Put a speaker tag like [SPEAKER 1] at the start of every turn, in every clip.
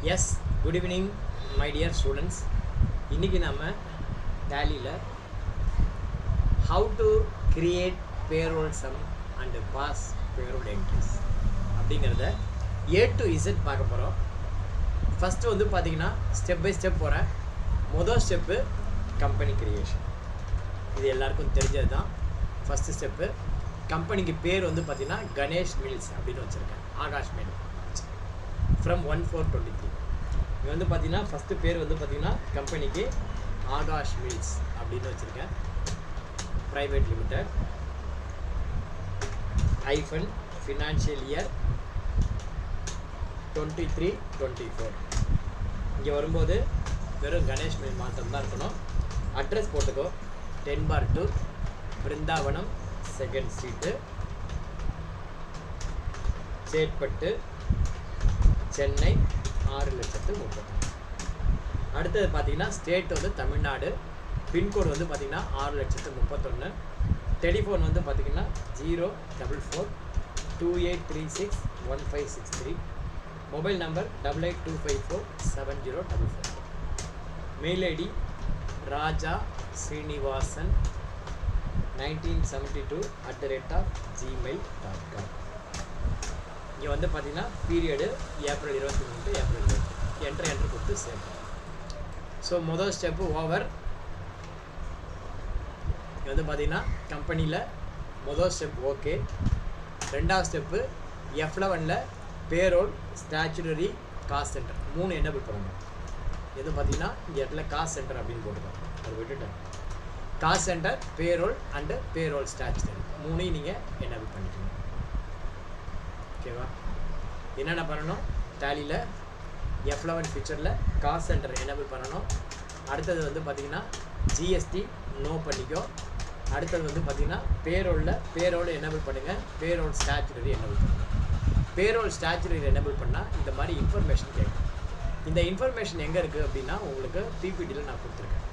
[SPEAKER 1] Yes, good evening, my dear students. இன்னைக்கு நம்ம Tally-ல how to create payroll sum and pass payroll entries அப்படிங்கறத A to Z பார்க்க போறோம். First வந்து பாத்தீங்கன்னா ஸ்டெப் பை ஸ்டெப் போறேன். முதல் ஸ்டெப் கம்பெனி கிரியேஷன். இது எல்லாருக்கும் தெரிஞ்சது தான். ஃபர்ஸ்ட் ஸ்டெப் கம்பெனிக்கு பேர் வந்து பாத்தீங்கன்னா கணேஷ் மில்ஸ் அப்படினு வச்சிருக்கேன். Akash mill from 1423. இது வந்து பாத்தீங்கன்னா ஃபர்ஸ்ட் பேர் வந்து பாத்தீங்கன்னா கம்பெனிக்கு ஆகாஷ் மில்ஸ் அப்படினு வச்சிருக்கேன். Private limited hyphen financial year 23-24. இங்கே வரும்போது வெறும் கணேஷ் மில் மாத்திரம் தான் இருக்கணும். அட்ரஸ் போட்டுக்கோ. 10/2 பிருந்தாவனம் 2nd ஸ்ட்ரீட்டு, சேட்பட்டு, சென்னை 6,30,000. அடுத்தது பார்த்தீங்கன்னா ஸ்டேட் வந்து தமிழ்நாடு. பின்கோடு வந்து பார்த்தீங்கன்னா 6,31,000. டெலிஃபோன் வந்து பார்த்தீங்கன்னா 04428361563. Mobile number 8825470444. Mail ID Raja Srinivasan 1972@gmail.com. இங்கே வந்து பார்த்தீங்கன்னா பீரியடு ஏப்ரல் 23 ஏப்ரல் 20 என்ட்ரு கொடுத்து சேவ். ஸோ முதல் ஸ்டெப்பு ஓவர். இங்கே வந்து பார்த்தீங்கன்னா கம்பெனியில் முதல் ஸ்டெப் ஓகே. ரெண்டாவது ஸ்டெப்பு F11ல் payroll statutory cost center 3 enable பண்ணணும். எது பார்த்தீங்கன்னா இந்த இடத்துல காஸ்ட் சென்டர் அப்படின்னு போட்டுக்கோங்க. அது விட்டுட்டேன். Cost center, payroll and payroll statutory 3 நீங்கள் என்னபிள் பண்ணிக்கணும். ஓகேவா? என்னென்ன பண்ணணும்? டேலியில் F11 ஃபீச்சரில் காஸ்ட் சென்டர் எனேபிள் பண்ணணும். அடுத்தது வந்து பார்த்திங்கன்னா ஜிஎஸ்டி நோ பண்ணிக்கோ. அடுத்தது வந்து பார்த்திங்கன்னா பேரோல் எனேபிள் பண்ணுங்கள். பேரோல் ஸ்டாச்சுரரி எனேபிள் பண்ணுங்கள். பேரோல் ஸ்டாச்சுரரி எனேபிள் பண்ணால் இந்த மாதிரி இன்ஃபர்மேஷன் கேட்கும். இந்த இன்ஃபர்மேஷன் எங்கே இருக்குது அப்படின்னா உங்களுக்கு பிபிடியில் நான் கொடுத்துருக்கேன்.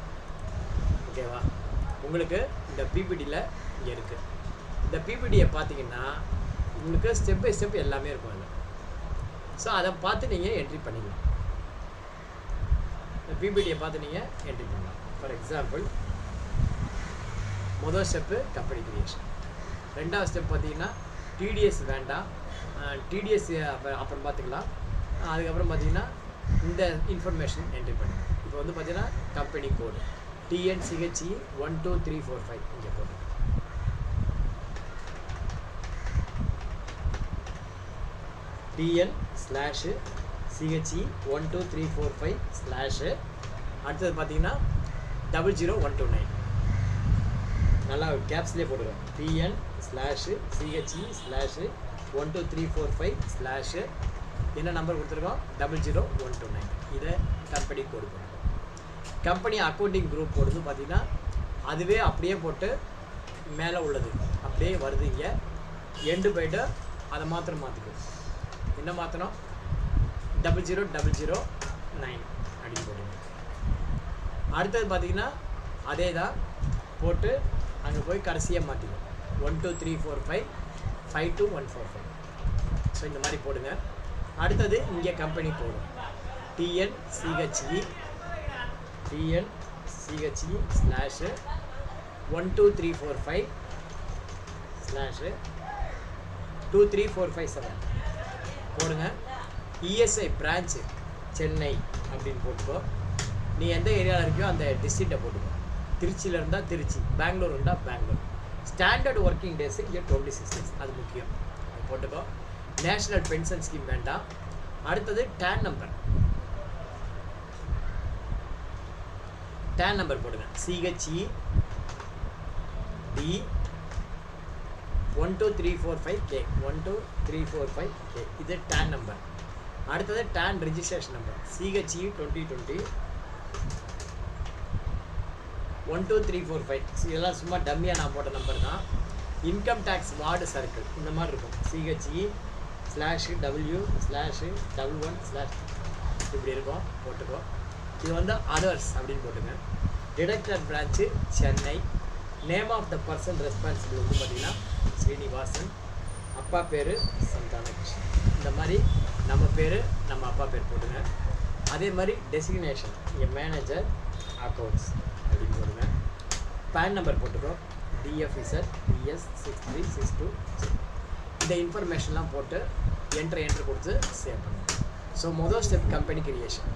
[SPEAKER 1] ஓகேவா? உங்களுக்கு இந்த பிபிடியில் இங்கே இருக்குது. இந்த பிபிடியை பார்த்தீங்கன்னா உங்களுக்கு ஸ்டெப் பை ஸ்டெப் எல்லாமே இருக்கும் அதில். ஸோ அதை பார்த்து நீங்கள் என்ட்ரி பண்ணிக்கலாம். இந்த பிபிடியை பார்த்து நீங்கள் என்ட்ரி பண்ணலாம். ஃபார் எக்ஸாம்பிள் முதல் ஸ்டெப்பு கம்பெனி கிரியேஷன். ரெண்டாவது ஸ்டெப் பார்த்தீங்கன்னா டிடிஎஸ் வேண்டாம். டிடிஎஸ் அப்புறம் பார்த்துக்கலாம். அதுக்கப்புறம் பார்த்தீங்கன்னா இந்த இன்ஃபர்மேஷன் என்ட்ரி பண்ணுங்கள். இப்போ வந்து பார்த்தீங்கன்னா கம்பெனி கோடு TNCHE 12345 இங்கே போட்டு TN/CHE 12345/ அடுத்தது பார்த்தீங்கன்னா 00129. நல்லா கேப்ஸ்லேயே போட்டுருக்கோம். TN/CHE/12345/ என்ன நம்பர் கொடுத்துருக்கோம்? 00129. இதை கம்பெனி கோடு போட்டுருக்கோம். கம்பெனி அக்கௌண்டிங் குரூப் போடுறது பார்த்தீங்கன்னா அதுவே அப்படியே போட்டு மேலே உள்ளது அப்படியே வருது. இங்கே எண்டு போய்ட்டு அதை மாத்திரம் மாற்றிக்கும். என்ன மாற்றணும்? 00009 அப்படின்னு போடுங்க. அடுத்தது பார்த்தீங்கன்னா அதே தான் போட்டு அங்கே போய் கடைசியாக மாற்றிக்கும். 123455245. ஸோ இந்த மாதிரி போடுங்க. அடுத்தது இங்கே கம்பெனி போடும் TNCHE /12345/23457 போடுங்க. ESI பிரான்ச்சு சென்னை அப்படின்னு போட்டுக்கோ. நீ எந்த ஏரியாவில் இருக்கியோ அந்த டிஸ்ட்ரிக்டை போட்டுக்கோ. திருச்சியில் இருந்தால் திருச்சி, பெங்களூர் இருந்தால் பெங்களூர். ஸ்டாண்டர்ட் ஒர்க்கிங் டேஸு இங்கே 26 days. அது முக்கியம். அது போட்டுக்கோ. நேஷ்னல் பென்ஷன் ஸ்கீம் வேண்டாம். அடுத்தது டேன் நம்பர் போடுங்க. CHE D 12345K 12345K. இது டேன் நம்பர். அடுத்தது டேன் ரெஜிஸ்ட்ரேஷன் நம்பர் CHE 2020 12345. இதெல்லாம் சும்மா டம்மியாக நான் போட்ட நம்பர் தான். இன்கம் டேக்ஸ் வார்டு சர்க்கிள் இந்த மாதிரி இருக்கும். CHE/W/11/ இப்படி இருக்கும். போட்டுக்கோ. இது வந்து அதர்ஸ் அப்படின்னு போட்டுங்க. Deductor branch Chennai. Name of the person responsible வந்து பார்த்தீங்கன்னா ஸ்ரீனிவாசன். அப்பா பேர் சந்தானகிருஷ்ணன். இந்த மாதிரி நம்ம பேர் நம்ம அப்பா பேர் போட்டுங்க. அதே மாதிரி டெசிக்னேஷன் இங்கே மேனேஜர் அக்கௌண்ட்ஸ் அப்படின்னு போடுங்க. பேன் நம்பர் போட்டுக்கோ, DFZ DS6362. இந்த இன்ஃபர்மேஷன்லாம் போட்டு என்ட்ரு கொடுத்து சேவ் பண்ணுங்க. ஸோ மொதல் ஸ்டெப் கம்பெனி கிரியேஷன்.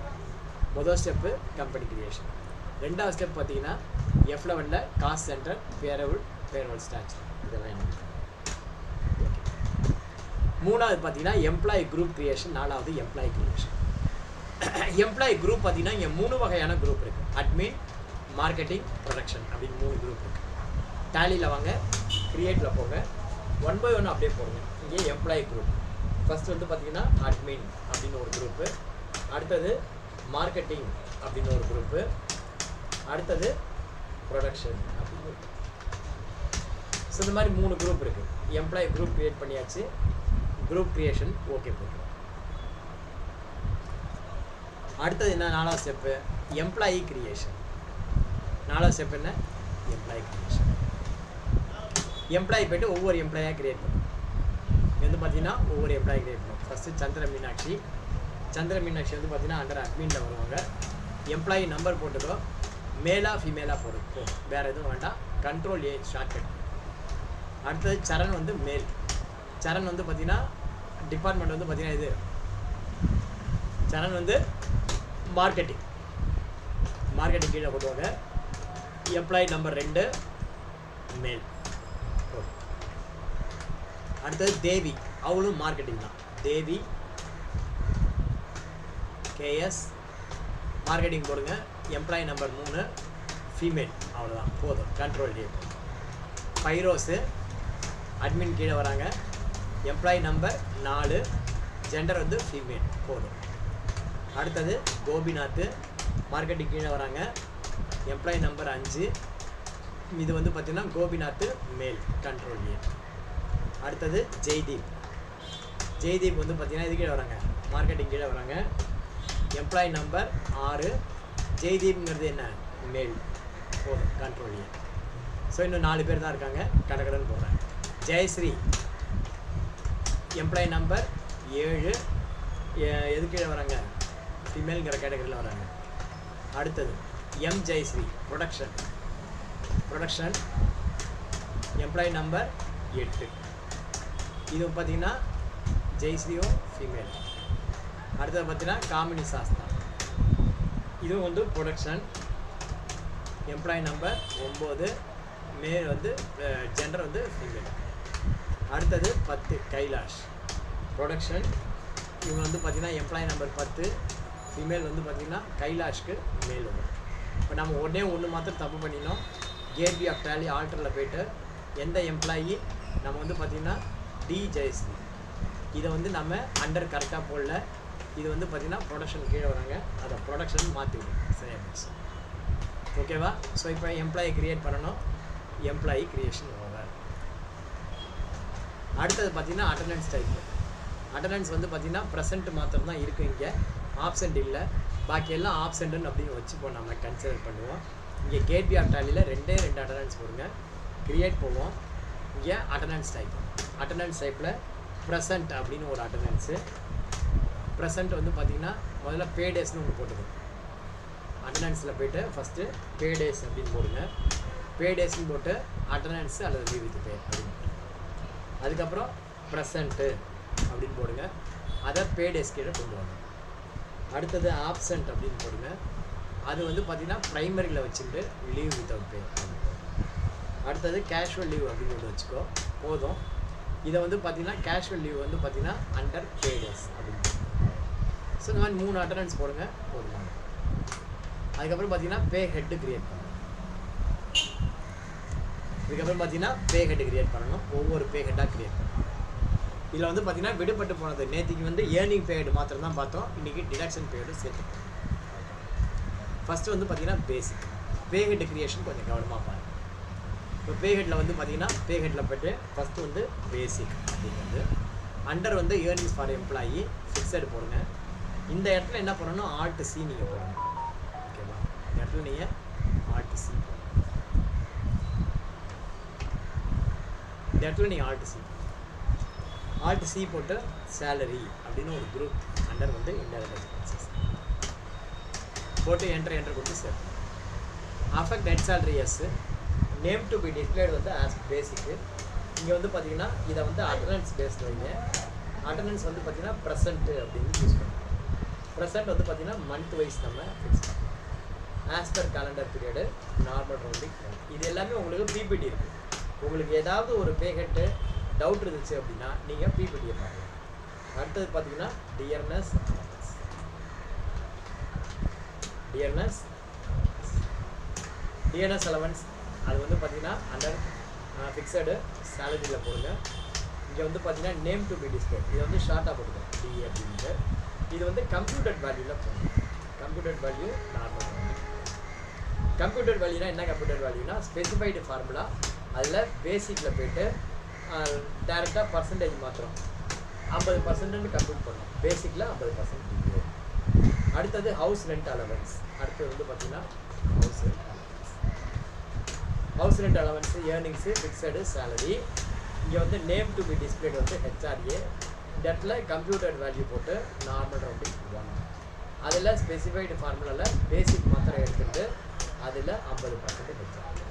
[SPEAKER 1] ரெண்டாவது ஸ்டெப் பார்த்தீங்கன்னா F11 cost center, payroll stature இதெல்லாம் என்ன. மூணாவது பார்த்தீங்கன்னா எம்ப்ளாயி குரூப் கிரியேஷன். நாலாவது எம்ப்ளாயி கிரியேஷன். எம்ப்ளாயி குரூப் பார்த்தீங்கன்னா இங்கே 3 வகையான குரூப் இருக்குது. அட்மின், மார்க்கெட்டிங், ப்ரொடக்ஷன் அப்படின்னு 3 குரூப் இருக்குது. டேலியில் வாங்க, கிரியேட்டில் போங்க, 1 by 1 அப்படியே போடுங்க. இங்கே எம்ப்ளாயி குரூப் ஃபஸ்ட்டு வந்து பார்த்தீங்கன்னா அட்மின் அப்படின்னு ஒரு குரூப்பு, அடுத்தது மார்க்கெட்டிங் அப்படின்னு ஒரு குரூப்பு, அடுத்தது ப்ரொடக்ஷன் அப்படின்னு. ஸோ இந்த மாதிரி 3 குரூப் இருக்குது. எம்ப்ளாயி குரூப் க்ரியேட் பண்ணியாச்சு. குரூப் க்ரியேஷன் ஓகே போட்டுருவோம். அடுத்தது என்ன? 4வது ஸ்டெப்பு எம்ப்ளாயி கிரியேஷன். 4வது ஸ்டெப் என்ன? Employee creation. எம்ப்ளாயி போய்ட்டு ஒவ்வொரு எம்ப்ளாயாக கிரியேட் பண்ணும். வந்து பார்த்தீங்கன்னா ஒவ்வொரு எம்ப்ளாயி கிரியேட் பண்ணும். ஃபஸ்ட்டு சந்திர மீனாட்சி வந்து பார்த்தீங்கன்னா அண்டர் அட்மினில் வருவாங்க. எம்ப்ளாயி நம்பர் போட்டுக்கோ, மேலா ஃபீமேலாக போட்டுக்கோ, வேறு எதுவும் வேண்டாம். Ctrl+A shortcut. அடுத்தது சரண் வந்து மேல். சரண் வந்து பார்த்தீங்கன்னா டிபார்ட்மெண்ட் வந்து பார்த்தீங்கன்னா இது சரண் வந்து மார்க்கெட்டிங் கீழே போட்டுவாங்க. எம்ப்ளாயி நம்பர் 2 மேல். அடுத்தது தேவி, அவளும் மார்க்கெட்டிங் தான். தேவி KS மார்க்கெட்டிங் போடுங்க. Employee number 3 female. அவ்வளோதான், போதும். Ctrl+A. பைரோஸு அட்மின் கீழே வராங்க. எம்ப்ளாயி நம்பர் 4, ஜெண்டர் வந்து ஃபீமேல். போதும். அடுத்தது கோபிநாத் மார்க்கெட்டிங் கீழே வராங்க. எம்ப்ளாயி நம்பர் 5, இது வந்து பார்த்தீங்கன்னா கோபிநாத் மேல். Ctrl+A. அடுத்தது ஜெய்தீப் வந்து பார்த்தீங்கன்னா இது கீழே வராங்க, மார்க்கெட்டிங் கீழே வராங்க. எம்ப்ளாயி நம்பர் 6, ஜெய்தீப்ங்கிறது என்ன? மேல். போதும். Ctrl+A. ஸோ இன்னும் 4 பேர் தான் இருக்காங்க. கடகடன்னு போடுறேன். ஜெயஸ்ரீ எம்ப்ளாயி நம்பர் 7, எது கீழே வராங்க? ஃபீமேலுங்கிற கேட்டகரியில் வராங்க. அடுத்தது ஜெயஸ்ரீ ப்ரொடக்ஷன் எம்ப்ளாயி நம்பர் 8. இது பார்த்தீங்கன்னா ஜெயஸ்ரீயும் ஃபீமேல். அடுத்தது பார்த்தீங்கன்னா காமினி சாஸ்தா, இதுவும் வந்து ப்ரொடக்ஷன். எம்ப்ளாயி நம்பர் 9, மேல் வந்து ஜெண்டர் வந்து ஃபீமேல். அடுத்தது 10 கைலாஷ் ப்ரொடக்ஷன். இவங்க வந்து பார்த்தீங்கன்னா எம்ப்ளாயி நம்பர் 10 ஃபீமேல் வந்து பார்த்தீங்கன்னா கைலாஷ்க்கு மேல் வரும். இப்போ நம்ம ஒன்று மாத்திரம் தப்பு பண்ணினோம். கேட்வே ஆஃப் டேலி ஆல்டரில் போய்ட்டு எந்த எம்ப்ளாயி நம்ம வந்து பார்த்திங்கன்னா ஜெயஸ்ரீ, இதை வந்து நம்ம அண்டர் கரெக்டாக போடல. இது வந்து பார்த்திங்கன்னா ப்ரொடக்ஷன் கீழே வராங்க, அதை ப்ரொடக்ஷன் மாற்றிவிடும். சரியா போச்சு. ஓகேவா? ஸோ இப்போ எம்ப்ளாயி க்ரியேட் பண்ணணும். Employee creation over. அடுத்தது பார்த்திங்கன்னா அட்டண்டன்ஸ் டைப். அட்டண்டன்ஸ் வந்து பார்த்திங்கன்னா ப்ரெசென்ட் மாத்திரம் தான் இருக்குது, இங்கே ஆப்சென்ட் இல்லை. பாக்கி எல்லாம் ஆப்சென்ட்டுன்னு அப்படின்னு வச்சுப்போம், நம்ம கன்சிடர் பண்ணுவோம். இங்கே கேட்வே ஆஃப் டேலியில் 2 அட்டண்டன்ஸ் போடுங்க. க்ரியேட் போவோம். இங்கே அட்டண்டன்ஸ் டைப்பில் ப்ரெசென்ட் அப்படின்னு ஒரு அட்டண்டன்ஸு. ப்ரெசென்ட் வந்து பார்த்திங்கன்னா முதல்ல பே டேஸ்னு ஒன்று போட்டுக்கணும். அட்டண்டன்ஸில் போய்ட்டு ஃபஸ்ட்டு பே டேஸ் அப்படின்னு போடுங்க. பே டேஸ்ன்னு போட்டு அட்டண்டன்ஸு அல்லது லீவ் வித் பே அப்படின்னு. அதுக்கப்புறம் ப்ரெசென்ட்டு அப்படின்னு போடுங்க. அதை பே டேஸ் கீழே கொண்டு வாங்க. அடுத்தது ஆப்சென்ட் அப்படின்னு போடுங்க. அது வந்து பார்த்திங்கன்னா ப்ரைமரியில் வச்சுட்டு லீவ் வித்தவுட் பே. அடுத்தது கேஷுவல் லீவ் அப்படின்னு ஒன்று வச்சுக்கோ, போதும். இதை வந்து பார்த்திங்கன்னா கேஷுவல் லீவ் வந்து பார்த்திங்கன்னா அண்டர் பே டேஸ் அப்படின்னு. ஸோ இந்த மாதிரி 3 அட்டண்டன்ஸ் போடுங்க, போதும். அதுக்கப்புறம் பார்த்திங்கன்னா பே ஹெட்டு க்ரியேட் பண்ணணும். இதுக்கப்புறம் பார்த்திங்கன்னா பே ஹெட்டு க்ரியேட் பண்ணணும். ஒவ்வொரு பே ஹெட்டாக க்ரியேட் பண்ணணும். இதில் வந்து பார்த்திங்கன்னா விடுபட்டு போனது நேற்றுக்கு வந்து ஏர்னிங் பேய்டு மாத்திரம் தான் பார்த்தோம். இன்றைக்கி டிடக்ஷன் பேய்டு சேர்த்துப்போம். ஃபஸ்ட்டு வந்து பார்த்திங்கன்னா பேசிக் பே ஹெட் க்ரியேஷன் கொஞ்சம் கவனமாக பாருங்கள். இப்போ பே ஹெட்டில் வந்து பார்த்திங்கன்னா பே ஹெட்டில் போய்ட்டு ஃபஸ்ட்டு வந்து பேசிக் அப்படிங்கிறது அண்டர் வந்து ஏர்னிங்ஸ் ஃபார் எம்ப்ளாயி ஃபிக்ஸட் போடுங்க. இந்த இடத்துல என்ன பண்ணணும்? Alt C நீங்கள் போடணும். ஓகேவா? இந்த இடத்துல நீங்கள் Alt C போடணும். இந்த இடத்துல நீங்கள் Alt C போட்டு சேலரி அப்படின்னு ஒரு குரூப் அண்டர் வந்து இன்டைரக்ட் எக்ஸ்பென்சஸ். போட்டு என்ட்ரு கொடுத்து save. Affect net salary yes. Name to be displayed வந்து ஆஸ் பேசிக்கு. இங்கே வந்து பார்த்தீங்கன்னா இதை வந்து அட்டண்டன்ஸ் பேஸ்ட் வைங்க. அட்டண்டன்ஸ் வந்து பார்த்தீங்கன்னா ப்ரெசென்ட்டு அப்படின்னு யூஸ் பண்ணுவோம். ப்ரெசென்ட் வந்து பார்த்தீங்கன்னா மந்த் வைஸ் நம்ம ஃபிக்ஸ் பண்ணுவோம். As per calendar period normal rounding. இது எல்லாமே உங்களுக்கு பிபிடி இருக்குது. உங்களுக்கு ஏதாவது ஒரு பேகெட்டு டவுட் இருந்துச்சு அப்படின்னா நீங்கள் பிபிடியை பார்க்கலாம். அடுத்தது பார்த்தீங்கன்னா டியர்னஸ் அலவன்ஸ். அது வந்து பார்த்தீங்கன்னா அண்டர் ஃபிக்ஸடு சேலரியில் போடுங்க. இங்கே வந்து பார்த்தீங்கன்னா நேம் டு பி டிஸ்பிளே, இதை வந்து ஷார்ட்டாக போடுங்க டி அப்படின்ட்டு. இது வந்து கம்ப்யூட்டர் வேல்யூவில் போடுங்க. Computer value normal. கம்ப்யூட்டர் வேல்யூனா என்ன? கம்ப்யூட்டர் வேல்யூனா ஸ்பெசிஃபைடு ஃபார்முலா. அதில் பேசிக்கில் போய்ட்டு டேரெக்டாக பர்சன்டேஜ் மாத்திரம் 50% கம்ப்யூட் பண்ணணும். பேசிக்கில் 50%. அடுத்தது ஹவுஸ் ரெண்ட் அலவன்ஸ். அடுத்தது வந்து பார்த்தீங்கன்னா house rent allowance earnings fixed salary. இங்கே வந்து நேம் டு பி டிஸ்பிளேட் வந்து ஹெச்ஆர்ஏ. இந்த இடத்துல கம்ப்யூட்டர் வேல்யூ போட்டு நார்மல் ரவுண்டிங் 1. அதில் ஸ்பெசிஃபைடு ஃபார்முலாவில் பேசிக் மாத்திரம் எடுத்துகிட்டு அதில் 50% ஹெச்ஆர்ஏ.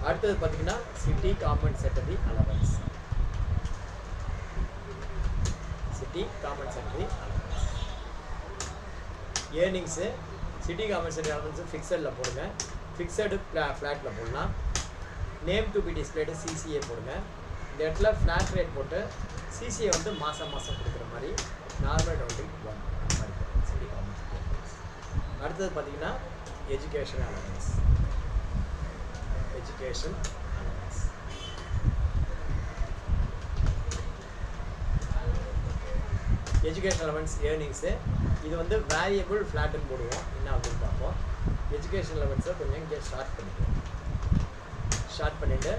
[SPEAKER 1] அடுத்தது பார்த்தீங்கன்னா city compensatory allowance. Earnings city compensatory allowance ஃபிக்ஸடில் போடுங்க. ஃபிக்ஸடு ஃப்ளாட்டில் போடலாம். Name to be displayed CCA போடுங்க. இந்த இடத்துல ஃப்ளாட் ரேட் போட்டு சிசிஏ வந்து மாதம் கொடுக்குற மாதிரி நார்மல் ரவுண்டிங் 1 அந்த மாதிரி சிட்டி காம்பன்சேட்டரி அலவன்ஸ். அடுத்தது பார்த்தீங்கன்னா education allowance. Education allowance earnings. இது வந்து வேரியபிள் ஃப்ளாட்டுன்னு போடுவோம். என்ன அப்படின்னு பார்ப்போம். எஜுகேஷன் அலவன்ஸை கொஞ்சம் இங்கே ஷார்ட் பண்ணிவிட்டு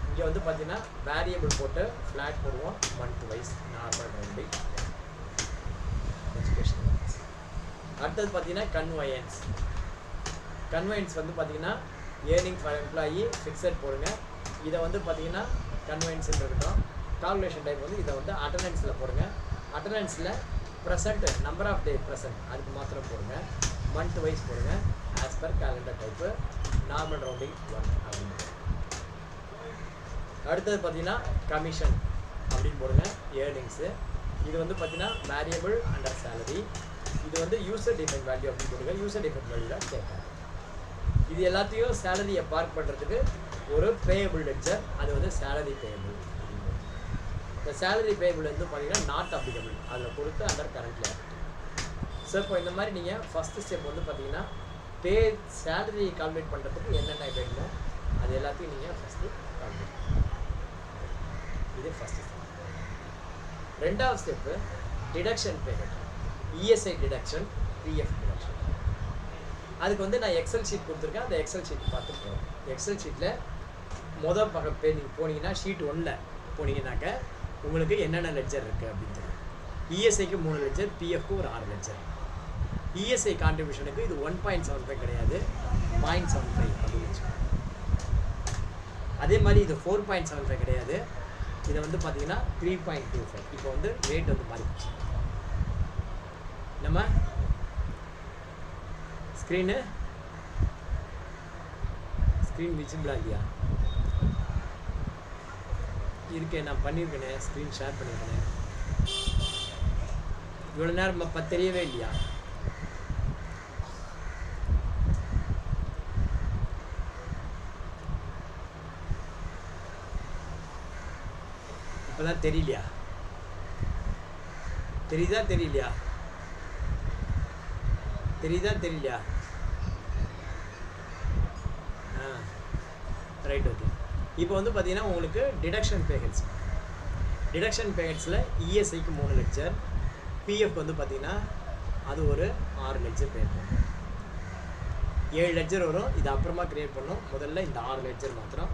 [SPEAKER 1] இங்கே வந்து பார்த்தீங்கன்னா வேரியபிள் போட்டு ஃப்ளாட் போடுவோம். Month wise normal rounding education allowance. அடுத்தது பார்த்தீங்கன்னா கன்வெயன்ஸ் வந்து பார்த்தீங்கன்னா ஏர்னிங் ஃபார் எம்ப்ளாயி ஃபிக்ஸட் போடுங்க. இதை வந்து பார்த்தீங்கன்னா கன்வெயன்ஸ்ன்னு இருக்கட்டும். கால்குலேஷன் டைப் வந்து இதை வந்து அட்டண்டன்ஸில் போடுங்க. அட்டண்டன்ஸில் present number of day present அதுக்கு மாத்திரம் போடுங்க. மந்த் வைஸ் போடுங்க. As per calendar type normal rounding 1 அப்படின்னு. அடுத்தது பார்த்தீங்கன்னா கமிஷன் அப்படின்னு போடுங்க. ஏர்னிங்ஸு இது வந்து பார்த்தீங்கன்னா வேரியபிள் அண்டர் சேலரி. இது வந்து யூசர் டிஃபைன் வேல்யூ அப்படின்னு போடுங்க. யூசர் டிஃபைன் வேல்யூ தான் கேட்குறேன். இது எல்லாத்தையும் சேலரியை பார்க் பண்ணுறதுக்கு ஒரு பேயபிள் லெட்ஜர். அது வந்து சேலரி பேயபிள். இந்த சேலரி பேயபிள் வந்து பார்த்தீங்கன்னா நாட் அப்ளிகபிள். அதில் கொடுத்து அண்டர் கரண்ட் லியாபிலிட்டி. ஸோ இப்போ இந்த மாதிரி நீங்கள் ஃபஸ்ட்டு ஸ்டெப் வந்து பார்த்தீங்கன்னா சேலரி கால்குலேட் பண்ணுறதுக்கு என்னென்ன வேணுமோ அது எல்லாத்தையும் நீங்கள் ஃபஸ்ட்டு கால்குலேட் பண்ணுங்கள். இது ஃபஸ்ட்டு ஸ்டெப். ரெண்டாவது step deduction payment. ESI deduction, PF deduction. அதுக்கு வந்து நான் எக்ஸல் ஷீட் கொடுத்துருக்கேன். அந்த எக்ஸல் ஷீட் பார்த்து போகிறோம். எக்ஸல் ஷீட்டில் மொதல் பக்கம் நீங்கள் போனீங்கன்னா ஷீட் 1ல் போனீங்கன்னாக்க உங்களுக்கு என்னென்ன லெட்ஜர் இருக்குது அப்படின்னு தெரியும். இஎஸ்ஐக்கு 3 லெட்ஜர், பிஎஃப்க்கு ஒரு 6 லெட்ஜர். இஎஸ்ஐ கான்ட்ரிபியூஷனுக்கு இது 1.75 கிடையாது, 0.75 அப்படின்னு வச்சுக்கோங்க. அதே மாதிரி இது 4.75 கிடையாது, இதை வந்து பார்த்தீங்கன்னா 3.25. இப்போ வந்து ரேட் வந்து மாறிடுச்சு. நம்ம ஸ்க்ரீன் விசிபிளாக இல்லையா? இருக்கேன், நான் பண்ணியிருக்கேனே, ஸ்க்ரீன் ஷேர் பண்ணியிருக்கேனே. இவ்வளோ நேரம் தெரியவே இல்லையா? இப்போதான் தெரியலையா? தெரியுதா தெரியலையா? Right, okay. இப்போ வந்து பார்த்தீங்கன்னா உங்களுக்கு டிடக்ஷன் பேக்கெட்ஸில் இஎஸ்ஐக்கு 3 லெட்ஜர், பிஎஃப் வந்து பார்த்தீங்கன்னா அது ஒரு 6 லெட்ஜர் பே பண்ணும். 7 லெட்ஜர் வரும். இது அப்புறமா க்ரியேட் பண்ணணும். முதல்ல இந்த 6 லெட்ஜர் மாத்திரம்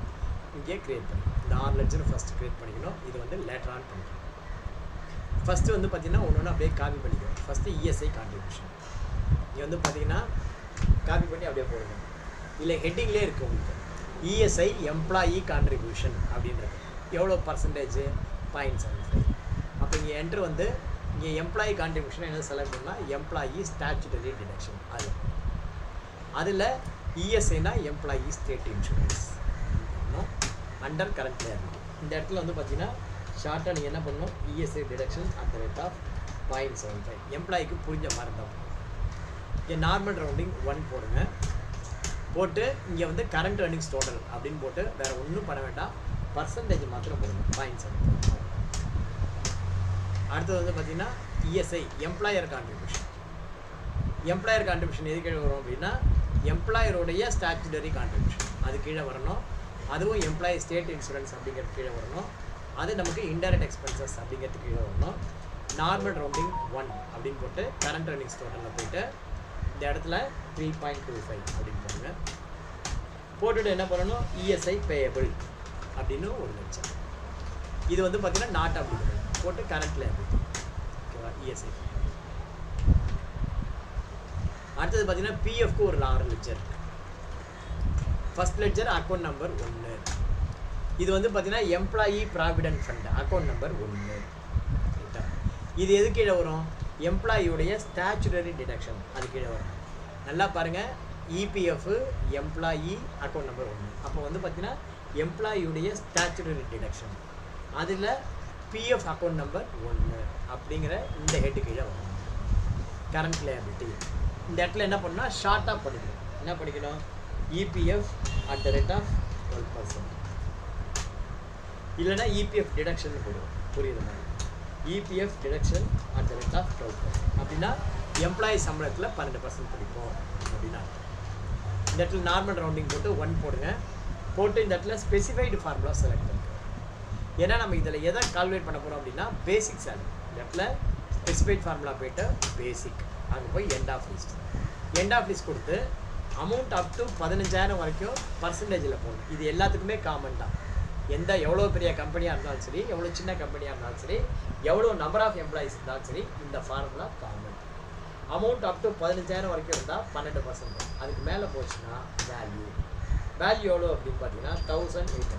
[SPEAKER 1] இங்கே க்ரியேட் பண்ணணும். இந்த 6 லெட்ஜர் ஃபஸ்ட்டு க்ரியேட் பண்ணிக்கணும். இது வந்து லேட்டர் ஆன் பண்ணிக்கணும். ஃபஸ்ட்டு வந்து பார்த்தீங்கன்னா ஒன்று அப்படியே காப்பி பண்ணிக்கணும். ஃபஸ்ட்டு இஎஸ்ஐ கான்ட்ரிபியூஷன் இங்கே வந்து பார்த்தீங்கன்னா காப்பி பண்ணி அப்படியே போடுங்க. இல்லை ஹெட்டிங்லேயே இருக்குது உங்களுக்கு இஎஸ்ஐ எம்ப்ளாயி கான்ட்ரிபியூஷன் அப்படின்றது எவ்வளோ பர்சன்டேஜ் 0.75. அப்போ இங்கே என்ட்ரு வந்து இங்கே எம்ப்ளாயி கான்ட்ரிபியூஷன் என்ன செலக்ட் பண்ணால் எம்ப்ளாயி ஸ்டாச்சுட்டரி டிடக்ஷன் அதில் இஎஸ்ஐனா employee state insurance under current liability. இந்த இடத்துல வந்து பார்த்தீங்கன்னா ஷார்ட்டாக நீங்கள் என்ன பண்ணணும், ESI deduction at the rate of 0.75. எம்ப்ளாய்க்கு புரிஞ்ச மாதிரி தான் இங்கே நார்மல் ரவுண்டிங் 1 போடுங்க. போட்டு இங்கே வந்து கரண்ட் ஏர்னிங்ஸ் டோட்டல் அப்படின்னு போட்டு வேறு ஒன்றும் பண்ண வேண்டாம், பர்சன்டேஜ் மாத்திரம் போடுங்க 0.75. அடுத்தது வந்து பார்த்தீங்கன்னா ESI employer contribution. Employer contribution எது கீழே வரும் அப்படின்னா எம்ப்ளாயருடைய ஸ்டாச்சுட்டரி கான்ட்ரிபியூஷன் அது கீழே வரணும். அதுவும் எம்ப்ளாயி ஸ்டேட் இன்சூரன்ஸ் அப்படிங்கிறது கீழே வரணும். அது நமக்கு இன்டைரக்ட் எக்ஸ்பென்சஸ் அப்படிங்கிறது கீழே வரணும். நார்மல் ரவுண்டிங் 1 அப்படின்னு போட்டு கரண்ட் ஏர்னிங்ஸ் டோட்டலில் போயிட்டு இந்த இடத்துல 3.25 அப்படின்னு போடுங்க. போட்டுட்டு என்ன பண்ணணும், இஎஸ்ஐ பேயபிள் அப்படின்னு ஒரு லட்சம். இது வந்து பார்த்தீங்கன்னா நாட் அப்ளிகபிள் போட்டு கரண்ட் லியாபிலிட்டி. ஓகேவா, இஎஸ்ஐ. அடுத்தது பார்த்தீங்கன்னா பிஎஃப்க்கு ஒரு 6 ledger. First ledger account number 1. இது வந்து பார்த்தீங்கன்னா employee provident fund account number 1. இது எது கீழே வரும், எம்ப்ளாயியுடைய ஸ்டாச்சுட்டரி டிடக்ஷன் அது கீழே வரும். நல்லா பாருங்கள், இபிஎஃப் எம்ப்ளாயி அக்கௌண்ட் நம்பர் 1. அப்போ வந்து பார்த்தீங்கன்னா எம்ப்ளாயியுடைய ஸ்டாச்சுட்டரி டிடக்ஷன் அதில் பிஎஃப் அக்கௌண்ட் நம்பர் 1 அப்படிங்கிற இந்த ஹெட்டு கீழே வரும். கரண்ட் லியாபிலிட்டி இந்த இடத்துல என்ன பண்ணால் ஷார்ட்டாக படிக்கணும். என்ன படிக்கணும், EPF at the rate of 12%, இல்லைனா இபிஎஃப் டிடக்ஷன் போடுவோம். புரியுது மாதிரி, EPF deduction at the rate of 12% அப்படின்னா எம்ப்ளாயி சம்பளத்தில் 12% பிடிக்கும் அப்படின்னா. இந்த இடத்துல நார்மல் ரவுண்டிங் போட்டு 1 போடுங்க. போட்டு இந்த இடத்துல ஸ்பெசிஃபைடு ஃபார்முலா செலக்ட் பண்ணுங்க. ஏன்னா நம்ம இதில் எதை கால்குலேட் பண்ண போகிறோம் அப்படின்னா பேசிக் சேலரி. இந்த இடத்துல ஸ்பெசிஃபைட் ஃபார்முலா போய்ட்டு பேசிக், அங்கே போய் எண்ட் ஆஃப் லிஸ்ட் கொடுத்து அமௌண்ட் அப் டு 15,000 வரைக்கும் பர்சன்டேஜில் போகணும். இது எல்லாத்துக்குமே காமன் தான். எவ்வளோ பெரிய கம்பெனியாக இருந்தாலும் சரி, எவ்வளோ சின்ன கம்பெனியாக இருந்தாலும் சரி, எவ்வளோ நம்பர் ஆஃப் எம்ப்ளாயிஸ் இருந்தாலும் சரி, இந்த formula common. Amount up to 15,000 வரைக்கும் இருந்தால் 12%. அதுக்கு மேலே போச்சுன்னா வேல்யூ எவ்வளோ அப்படின்னு பார்த்தீங்கன்னா 1800.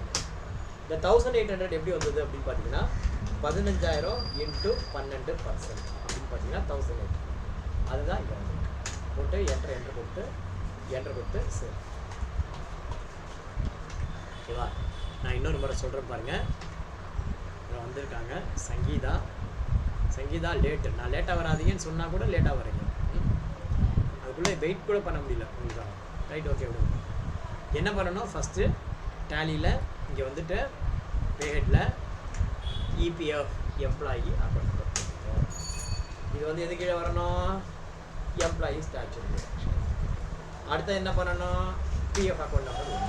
[SPEAKER 1] இந்த 1800 எப்படி வந்தது அப்படின்னு பார்த்தீங்கன்னா 15,000 இன்ட்டு 12% அப்படின்னு பார்த்தீங்கன்னா 1800. அதுதான் இங்கே வந்து போட்டு என்ட்ரு கொடுத்து சரி. ஓகேவா, நான் இன்னொரு முறை சொல்கிறேன் பாருங்கள். வந்திருக்காங்க சங்கீதா லேட்டு. நான் லேட்டாக வராதீங்கன்னு சொன்னால் கூட லேட்டாக வரீங்க. அதுக்குள்ளே வெயிட் கூட பண்ண முடியல உங்களுக்காக. ரைட், ஓகே விடுங்க. என்ன பண்ணணும், ஃபஸ்ட்டு டேலியில் இங்கே வந்துட்டு பேஹெட்டில் இபிஎஃப் எம்ப்ளாயி அக்கௌண்ட் நம்பர். இது வந்து எது கீழே வரணும், எம்ப்ளாயி ஸ்டாச்சுட்டரி. அடுத்து என்ன பண்ணணும், பிஎஃப் அக்கௌண்ட் நம்பர் 1.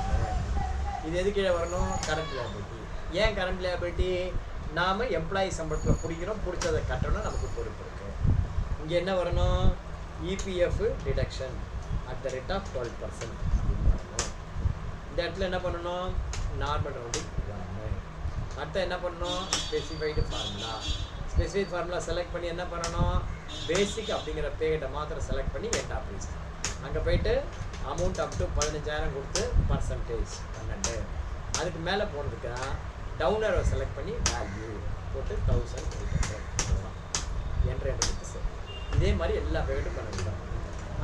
[SPEAKER 1] இது எது கீழே வரணும், கரண்ட் லியாபிலிட்டி. ஏன் கரண்ட் லியாபிலிட்டி, நாம் எம்ப்ளாயி சம்பளத்தில் பிடிச்சதை கட்டணும், நமக்கு பொறுப்பு இருக்குது. இங்கே என்ன வரணும், EPF deduction at the rate of 12% அப்படின்னு வரணும். இந்த இடத்துல என்ன பண்ணணும், நார்மல் ரவுண்டிங் 1. அடுத்து என்ன பண்ணணும், ஸ்பெசிஃபைடு ஃபார்முலா செலக்ட் பண்ணி என்ன பண்ணணும், பேசிக் அப்படிங்கிற பேட்டை மாத்திரம் செலக்ட் பண்ணி எண்ட் ஆஃப் லிஸ்ட். அங்கே போய்ட்டு அமௌண்ட் அப் டு 15,000 கொடுத்து பர்சன்டேஜ் 12. அதுக்கு மேலே போனதுக்குன்னா டவுனரை செலக்ட் பண்ணி வேல்யூ போட்டு 1800 என்ட்ரு கொடுத்து சார். இதே மாதிரி எல்லா பேட்டும் பண்ண முடியும்.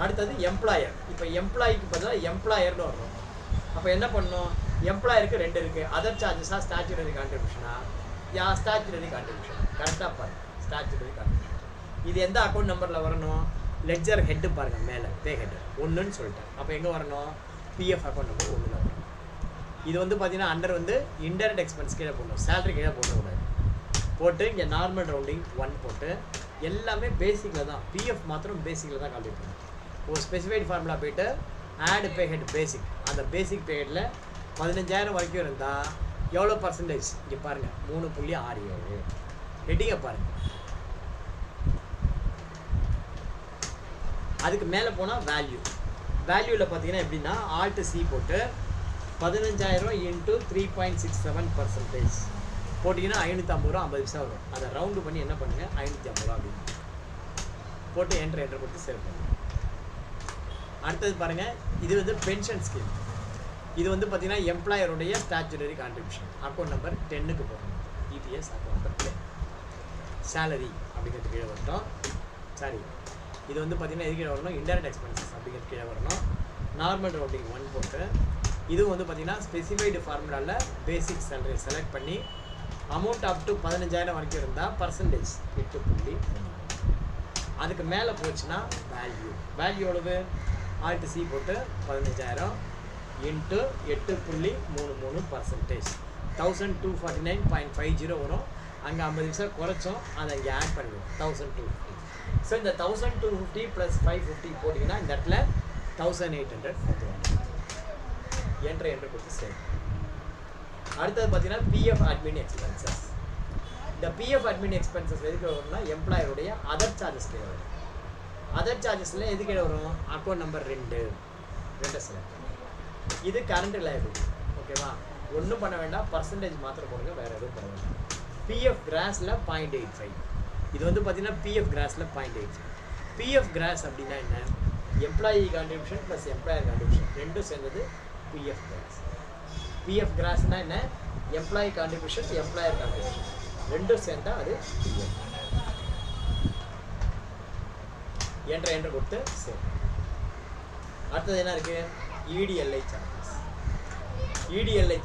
[SPEAKER 1] அடுத்தது எம்ப்ளாயர். இப்போ எம்ப்ளாய்க்கு பதிலாக எம்ப்ளாயர்னு வரணும். அப்போ என்ன பண்ணணும், எம்ப்ளாயருக்கு 2 இருக்குது. அதர் சார்ஜஸாக ஸ்டாச்சுட்டரி கான்ட்ரிபியூஷனா, ஸ்டாச்சுட்டரி கான்ட்ரிபியூஷன். கரெக்டாக பாருங்கள், ஸ்டாச்சுட்டரி கான்ட்ரிபியூஷன். இது எந்த அக்கௌண்ட் நம்பரில் வரணும், லெட்ஜர் ஹெட்டு பாருங்கள் மேலே, பே ஹெட்டு 1ன்னு சொல்லிட்டேன். அப்போ எங்கே வரணும், பிஎஃப் அக்கௌண்ட் நம்பர் 1ல் வரணும். இது வந்து பார்த்தீங்கன்னா அண்டர் வந்து இன்டைரக்ட் எக்ஸ்பென்ஸ் கீழே போடணும், சேலரி கீழே போடக்கூடாது. போட்டு இங்கே நார்மல் ரவுண்டிங் 1 போட்டு எல்லாமே பேசிக்கில் தான், பிஎஃப் மாத்திரம் பேசிக்கில் தான் கால்குலேட் பண்ணணும். ஒரு ஸ்பெசிஃபைட் ஃபார்முலா போய்ட்டு ஆட் பே ஹெட் பேசிக். அந்த பேசிக் பே ஹெட்டில் 15,000 வரைக்கும் இருந்தால் எவ்வளோ பர்சன்டேஜ் இங்கே பாருங்கள், 3.67. ஹெட்டிங்கை பாருங்கள். அதுக்கு மேலே போனால் வேல்யூவில் பார்த்தீங்கன்னா எப்படின்னா ஆல்ட் சி போட்டு 15,000 இன்ட்டு 3.67% போட்டிங்கன்னா 550 ரூபா 50 பைசா வரும். அதை ரவுண்டு பண்ணி என்ன பண்ணுங்கள், 550 ரூபா அப்படின்னு போட்டு என்ட்ரு கொடுத்து சேவ் பண்ணுங்கள். அடுத்தது பாருங்கள், இது வந்து பென்ஷன் ஸ்கீம். இது வந்து பார்த்தீங்கன்னா எம்ப்ளாயருடைய ஸ்டாச்சுட்டரி கான்ட்ரிபியூஷன் அக்கௌண்ட் நம்பர் 10க்கு போகணும். EPS account number 10. சேலரி அப்படிங்கிறது கீழே வரட்டும். சாரி, இது வந்து பார்த்தீங்கன்னா எது கீழே வரணும், இன்டைரக்ட் எக்ஸ்பென்சஸ் அப்படிங்கிறது கீழே வரணும். நார்மல் ரவுண்டிங் 1 போட்டு இது வந்து பார்த்தீங்கன்னா ஸ்பெசிஃபைடு ஃபார்முலாவில் பேசிக் சேலரி செலக்ட் பண்ணி அமௌண்ட் அப் டு 15,000 வரைக்கும் இருந்தால் பர்சன்டேஜ் 8.3. அதுக்கு மேலே போச்சுன்னா வேல்யூ எவ்வளவு, ஆல்ட் சி போட்டு 15,000 இன்ட்டு 8.33%, 1249.50 வரும். அங்கே 50 குறைச்சோம், அதை இங்கே ஆட் பண்ணிடுவோம் 1250. ஸோ இந்த 1250 + 550 போட்டிங்கன்னா இந்த இடத்துல 1800 வந்துடும். என்று கொடுத்து சரி. அடுத்தது பார்த்தீங்கன்னா பிஎஃப் அட்மின் எக்ஸ்பென்சஸ். இந்த பிஎஃப் அட்மின் எக்ஸ்பென்சஸ் எதுக்கு வரும்னா எம்ப்ளாயருடைய அதர் சார்ஜஸ் கீழே வரும். அதர் சார்ஜஸில் எது கீழே வரும், அக்கௌண்ட் நம்பர் 2 செலக்ட். இது கரண்ட் லைபிலிட்டி. ஓகேவா, ஒன்றும் பண்ண வேண்டாம், பர்சன்டேஜ் மாத்திரம் போடுங்க, வேறு எதுவும் பண்ண வேண்டாம். பிஎஃப் கிராஸில் 0.85. இது வந்து பார்த்தீங்கன்னா பிஎஃப் கிராஸில் 0.85. பிஎஃப் கிராஸ் அப்படின்னா என்ன, employee contribution plus employer contribution ரெண்டும் சேர்ந்தது பிஎஃப் கிராஸ். பிஎஃப் கிராஸ்னா என்ன, எம்ப்ளாயி கான்ட்ரிபியூஷன் எம்ப்ளாயர் கான்ட்ரிபியூஷன் ரெண்டும் சேர்ந்தா அது பிஎஃப். என்ற கொடுத்து சரி. அடுத்தது என்ன இருக்கு, இடிஎல்ஐ சார்ஜஸ். இடிஎல்ஐ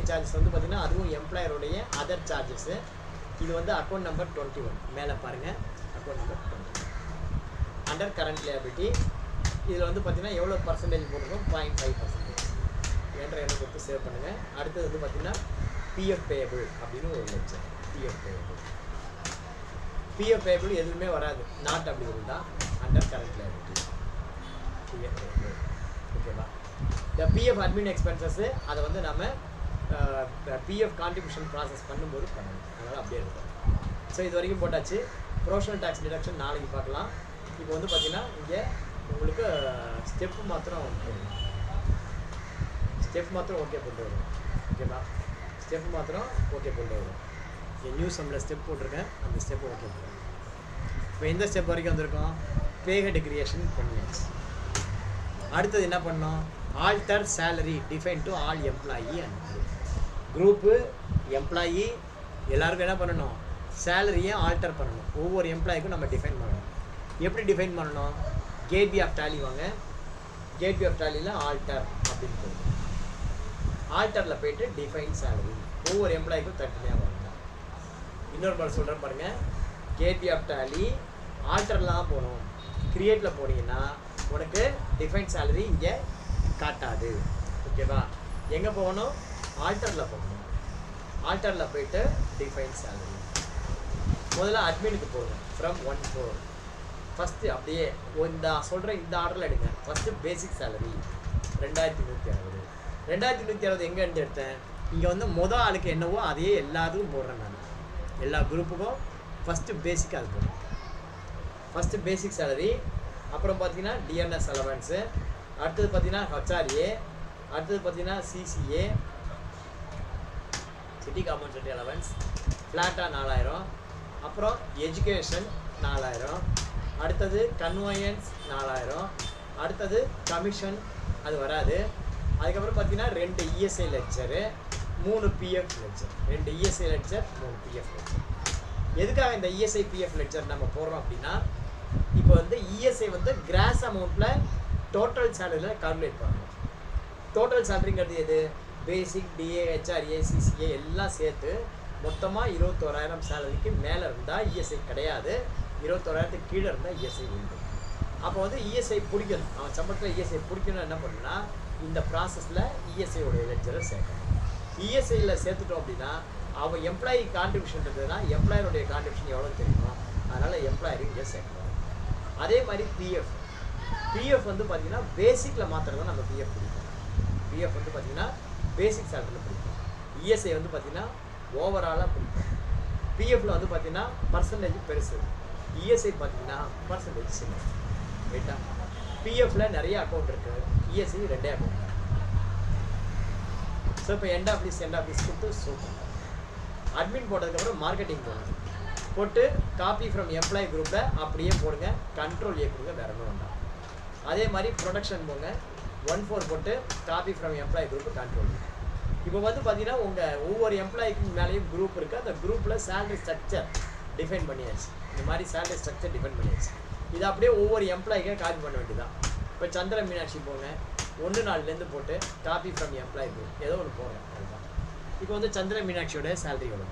[SPEAKER 1] சார்ஜஸ் வந்து பார்த்தீங்கன்னா அதுவும் எம்ப்ளாயருடைய அதர் சார்ஜஸ். இது வந்து அக்கௌண்ட் நம்பர் 21 மேலே பாருங்கள், account number 21 under current liability. இதில் வந்து பார்த்தீங்கன்னா எவ்வளோ பர்சன்டேஜ் போட்டிருக்கோம், 0.5%. என்ற கொடுத்து சேவ் பண்ணுங்கள். அடுத்தது வந்து பார்த்தீங்கன்னா பிஎஃப் பேயபிள் அப்படின்னு ஒரு லெக்சர். பிஎஃப் பேயபிள் எதுவுமே வராது, நாட் அப்படி இருந்தால் under current liability PF payable. ஓகேவா, இந்த பிஎஃப் அட்மின் எக்ஸ்பென்சஸ்ஸு அதை வந்து நம்ம பிஎஃப் கான்ட்ரிபியூஷன் ப்ராசஸ் பண்ணும்போது பண்ணணும், அதனால் அப்படியே இருக்கும். ஸோ இது வரைக்கும் போட்டாச்சு. ப்ரொஃபஷனல் டேக்ஸ் டிடக்ஷன் நாளைக்கு பார்க்கலாம். இப்போ வந்து பார்த்தீங்கன்னா இங்கே உங்களுக்கு ஸ்டெப்பு மாத்திரம் ஓகே போட்டு வரும். ஓகேவா, ஸ்டெப் மாத்திரம் ஓகே போட்டு வரும். இங்கே நியூ சம்மில் ஸ்டெப் போட்டிருக்கேன், அந்த ஸ்டெப் ஓகே போடுறேன். இப்போ எந்த ஸ்டெப் வரைக்கும் வந்திருக்கோம், பேஹெட் கிரியேஷன் பண்ணியாச்சு. அடுத்தது என்ன பண்ணோம், alter salary define to all employee and group employee எல்லாருக்கும் என்ன பண்ணணும், சேலரியை ஆல்டர் பண்ணணும். ஒவ்வொரு எம்ப்ளாய்க்கும் நம்ம டிஃபைன் பண்ணணும். எப்படி டிஃபைன் பண்ணணும், கேட்வே ஆஃப் டேலி வாங்க, கேட்வே ஆஃப் டேலியில் ஆல்டர் அப்படின்னு போடுங்க. ஆல்டரில் போய்ட்டு டிஃபைன் சேலரி ஒவ்வொரு எம்ப்ளாய்க்கும் தனித்தனியாக வாங்க. இன்னொரு மாதிரி சொல்கிறேன் பாருங்கள், கேட்வே ஆஃப் டேலி ஆல்டர்லாம் போகணும். கிரியேட்டில் போனீங்கன்னா உனக்கு டிஃபைன் சேலரி இங்கே காட்டாது. ஓகேவா, எங்கே போகணும், ஆல்டரில் போகணும். ஆல்டரில் போய்ட்டு டிஃபைன் சேலரி முதல்ல அட்மினுக்கு போகணும். ஃப்ரம் 1 to 4 ஃபஸ்ட்டு அப்படியே இந்த சொல்கிற இந்த ஆர்டரில் எடுங்க. First basic salary 2160. 2160 எங்கேருந்து எடுத்தேன், இங்கே வந்து மொதல் ஆளுக்கு என்னவோ அதையே எல்லாத்துக்கும் போடுறேன் நான். எல்லா குரூப்புக்கும் ஃபஸ்ட்டு பேசிக்காக அது போடுறேன். ஃபஸ்ட்டு பேசிக் சேலரி, அப்புறம் பார்த்தீங்கன்னா டிஎன்எஸ் அலவன்ஸு, அடுத்தது பார்த்தீங்கன்னா ஹச்ஆர்ஏ, அடுத்தது பார்த்தீங்கன்னா சிசிஏ சிட்டி காம்பன்சேட்டரி அலவன்ஸ் ஃப்ளாட்டாக 4000, அப்புறம் எஜுகேஷன் 4000, அடுத்தது கன்வயன்ஸ் 4000, அடுத்தது கமிஷன் அது வராது. அதுக்கப்புறம் பார்த்தீங்கன்னா 2 ESI lecture, 3 PF lecture. 2 ESI lecture, 3 PF lecture. எதுக்காக இந்த இஎஸ்ஐ பிஎஃப் லெக்சர் நம்ம போடுறோம் அப்படின்னா, இப்போ வந்து இஎஸ்ஐ வந்து கிராஸ் அமௌண்ட்டில் டோட்டல் சேலரியில் கால்குலேட் பண்ணணும். டோட்டல் சேலரிங்கிறது எது, பேசிக், டிஏ, ஹெச்ஆர்ஏ, சிசிஏ எல்லாம் சேர்த்து மொத்தமாக 21,000 சேலரிக்கு மேலே இருந்தால் இஎஸ்ஐ கிடையாது, 21,000க்கு கீழே இருந்தால் இஎஸ்ஐ உண்டு. அப்போ வந்து இஎஸ்ஐ பிடிக்கணும், அவன் சம்பளத்தில் இஎஸ்ஐ பிடிக்கணும். என்ன பண்ணுன்னா, இந்த ப்ராசஸில் இஎஸ்ஐயோடைய லெக்சரை சேர்க்கணும். இஎஸ்ஐயில் சேர்த்துட்டோம் அப்படின்னா அவன் எம்ப்ளாயி கான்ட்ரிபியூஷன் இருந்ததுன்னா எம்ப்ளாயருடைய கான்ட்ரிபியூஷன் எவ்வளோ தெரியுமோ, அதனால் எம்ப்ளாயரும் இங்கே சேர்க்கணும். அதே மாதிரி பிஎஃப் வந்து பார்த்திங்கன்னா பேசிக்கில் மாத்திரம் தான் நம்ம பிஎஃப் பிடிக்கும். பிஎஃப் வந்து பார்த்திங்கன்னா பேசிக் சேலரியில் பிடிக்கும். இஎஸ்ஐ வந்து பார்த்திங்கன்னா ஓவராலாக பிடிக்கும். பிஎஃப்பில் வந்து பார்த்திங்கன்னா பர்சன்டேஜ் பெருசு, இஎஸ்ஐ பார்த்திங்கன்னா பர்சன்டேஜ் சின்ன. ரைட்டா, பிஎஃப்பில் நிறைய அக்கௌண்ட் இருக்குது, இஎஸ்ஐ 2 அக்கௌண்ட். ஸோ இப்போ எண்ட் ஆஃப் லிஸ்ட் கொடுத்து சூப்பர். அட்மின் போட்டதுக்கப்புறம் மார்க்கெட்டிங் போடணும். போட்டு காப்பி ஃப்ரம் எம்ப்ளாயி குரூப்பில் அப்படியே போடுங்க, கண்ட்ரோல் ஏ கொடுங்க, வேறு ஒன்றும் வேண்டாம். அதே மாதிரி ப்ரொடக்ஷன் போங்க, 1/4 போட்டு copy from employee group control. இப்போ வந்து பார்த்தீங்கன்னா உங்கள் ஒவ்வொரு எம்ப்ளாய்க்கு மேலேயும் குரூப் இருக்குது. அந்த குரூப்பில் சேலரி ஸ்ட்ரக்சர் டிஃபைன் பண்ணியாச்சு. இந்த மாதிரி சேலரி ஸ்ட்ரக்சர் டிஃபைன் பண்ணியாச்சு. இதை அப்படியே ஒவ்வொரு எம்ப்ளாய்க்கே காப்பி பண்ண வேண்டியதான். இப்போ சந்திர மீனாட்சி போங்க, 1-4 போட்டு காப்பி ஃப்ரம் எம்ப்ளாய் குரூப் ஏதோ ஒன்று போடுறேன். அதுதான் இப்போ வந்து சந்திர மீனாட்சியோட சேலரி எவ்வளோ,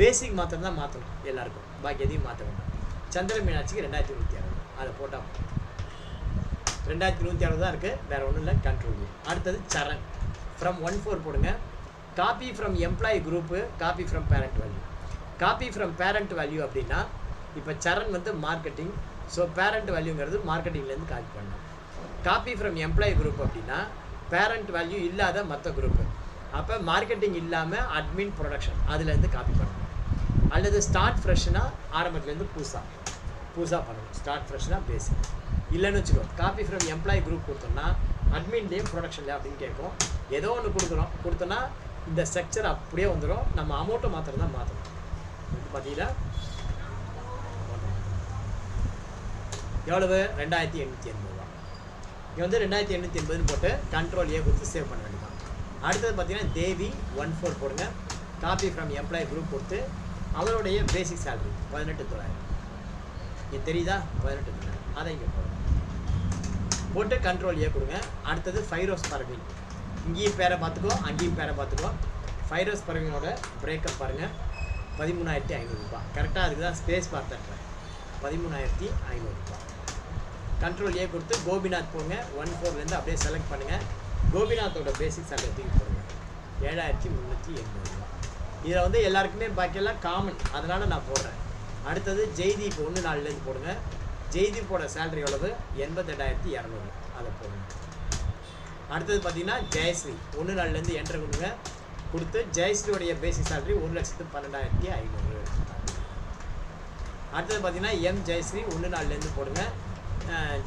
[SPEAKER 1] பேசிக் மாத்திரம் தான் மாற்றணும் எல்லாருக்கும், பாக்கி எதையும் மாற்ற வேண்டாம். சந்திர மீனாட்சிக்கு 2160 அதை போட்டால் 2160 தான் இருக்குது, வேறு ஒன்றும் இல்லை. கண்ட்ரோல். அடுத்தது சரண் ஃப்ரம் 14 போடுங்க. Copy from employee group, copy from parent value. Copy from parent value அப்படின்னா இப்போ சரண் வந்து மார்க்கெட்டிங், ஸோ பேரண்ட் வேல்யூங்கிறது மார்க்கெட்டிங்லேருந்து காப்பி பண்ணலாம். காப்பி ஃப்ரம் எம்ப்ளாயி குரூப் அப்படின்னா பேரண்ட் வேல்யூ இல்லாத மற்ற குரூப்பு, அப்போ மார்க்கெட்டிங் இல்லாமல் அட்மின் ப்ரொடக்ஷன் அதுலேருந்து காப்பி பண்ணணும். அல்லது ஸ்டார்ட் ஃப்ரெஷ்னா ஆரம்பத்துலேருந்து புதுசாக பண்ணணும். ஸ்டார்ட் ஃப்ரெஷ்னா பேசிக். இல்லைன்னு வச்சுக்கோ, காப்பி ஃப்ரம் எம்ப்ளாயி குரூப் கொடுத்தோம்னா அட்மின்லேயும் ப்ரொடக்ஷன்லேயும் அப்படின்னு கேட்கும். ஏதோ ஒன்று கொடுத்தோன்னா இந்த ஸ்ட்ரக்சர் அப்படியே வந்துடும். நம்ம அமௌண்ட்டை மாத்திரம் தான் மாற்றணும். இது பார்த்தீங்கன்னா எவ்வளவு, 2880 ரூபா. இங்கே வந்து 2880 போட்டு கண்ட்ரோல் ஏ கொடுத்து சேவ் பண்ண வேண்டியதான். அடுத்தது பார்த்தீங்கன்னா தேவி 14 போடுங்க. காப்பி ஃப்ரம் எம்ப்ளாயி குரூப் கொடுத்து அவருடைய பேசிக் சேலரி 18900. இது தெரியுதா, 18900 அதை இங்கே போடுங்க. போட்டு கண்ட்ரோல் ஏ கொடுங்க. அடுத்தது ஃபைரோஸ் பர்வீன், இங்கேயும் பேரை பார்த்துக்கோ, அங்கேயும் பேரை பார்த்துக்கோ. ஃபைரோஸ் பர்வீனோட பிரேக்கப் பாருங்கள், 13500 ரூபா. கரெக்டாக அதுக்கு தான் ஸ்பேஸ் பார்த்துட்றேன். 13500 ரூபா. கண்ட்ரோல் ஏ கொடுத்து கோபிநாத் போங்க. 14 அப்படியே செலக்ட் பண்ணுங்கள். கோபிநாத்தோட பேசிக் சேலரி தூக்கி போடுங்க, 7380 ரூபா. இதில் வந்து எல்லாருக்குமே பாக்கியெல்லாம் காமன், அதனால் நான் போடுறேன். அடுத்தது ஜெய்தீப் 1-4 போடுங்க. ஜெய்தீப்போட சேலரி எவ்வளவு, 88200, அதை போடுங்க. அடுத்தது பார்த்தீங்கன்னா ஜெயஸ்ரீ 1-4 என்ட்ரு கொடுங்க. கொடுத்து ஜெயஸ்ரீயோடைய பேசிக் சேலரி 1,12,500. அடுத்தது பார்த்தீங்கன்னா எம் ஜெயஸ்ரீ 1-4 போடுங்க.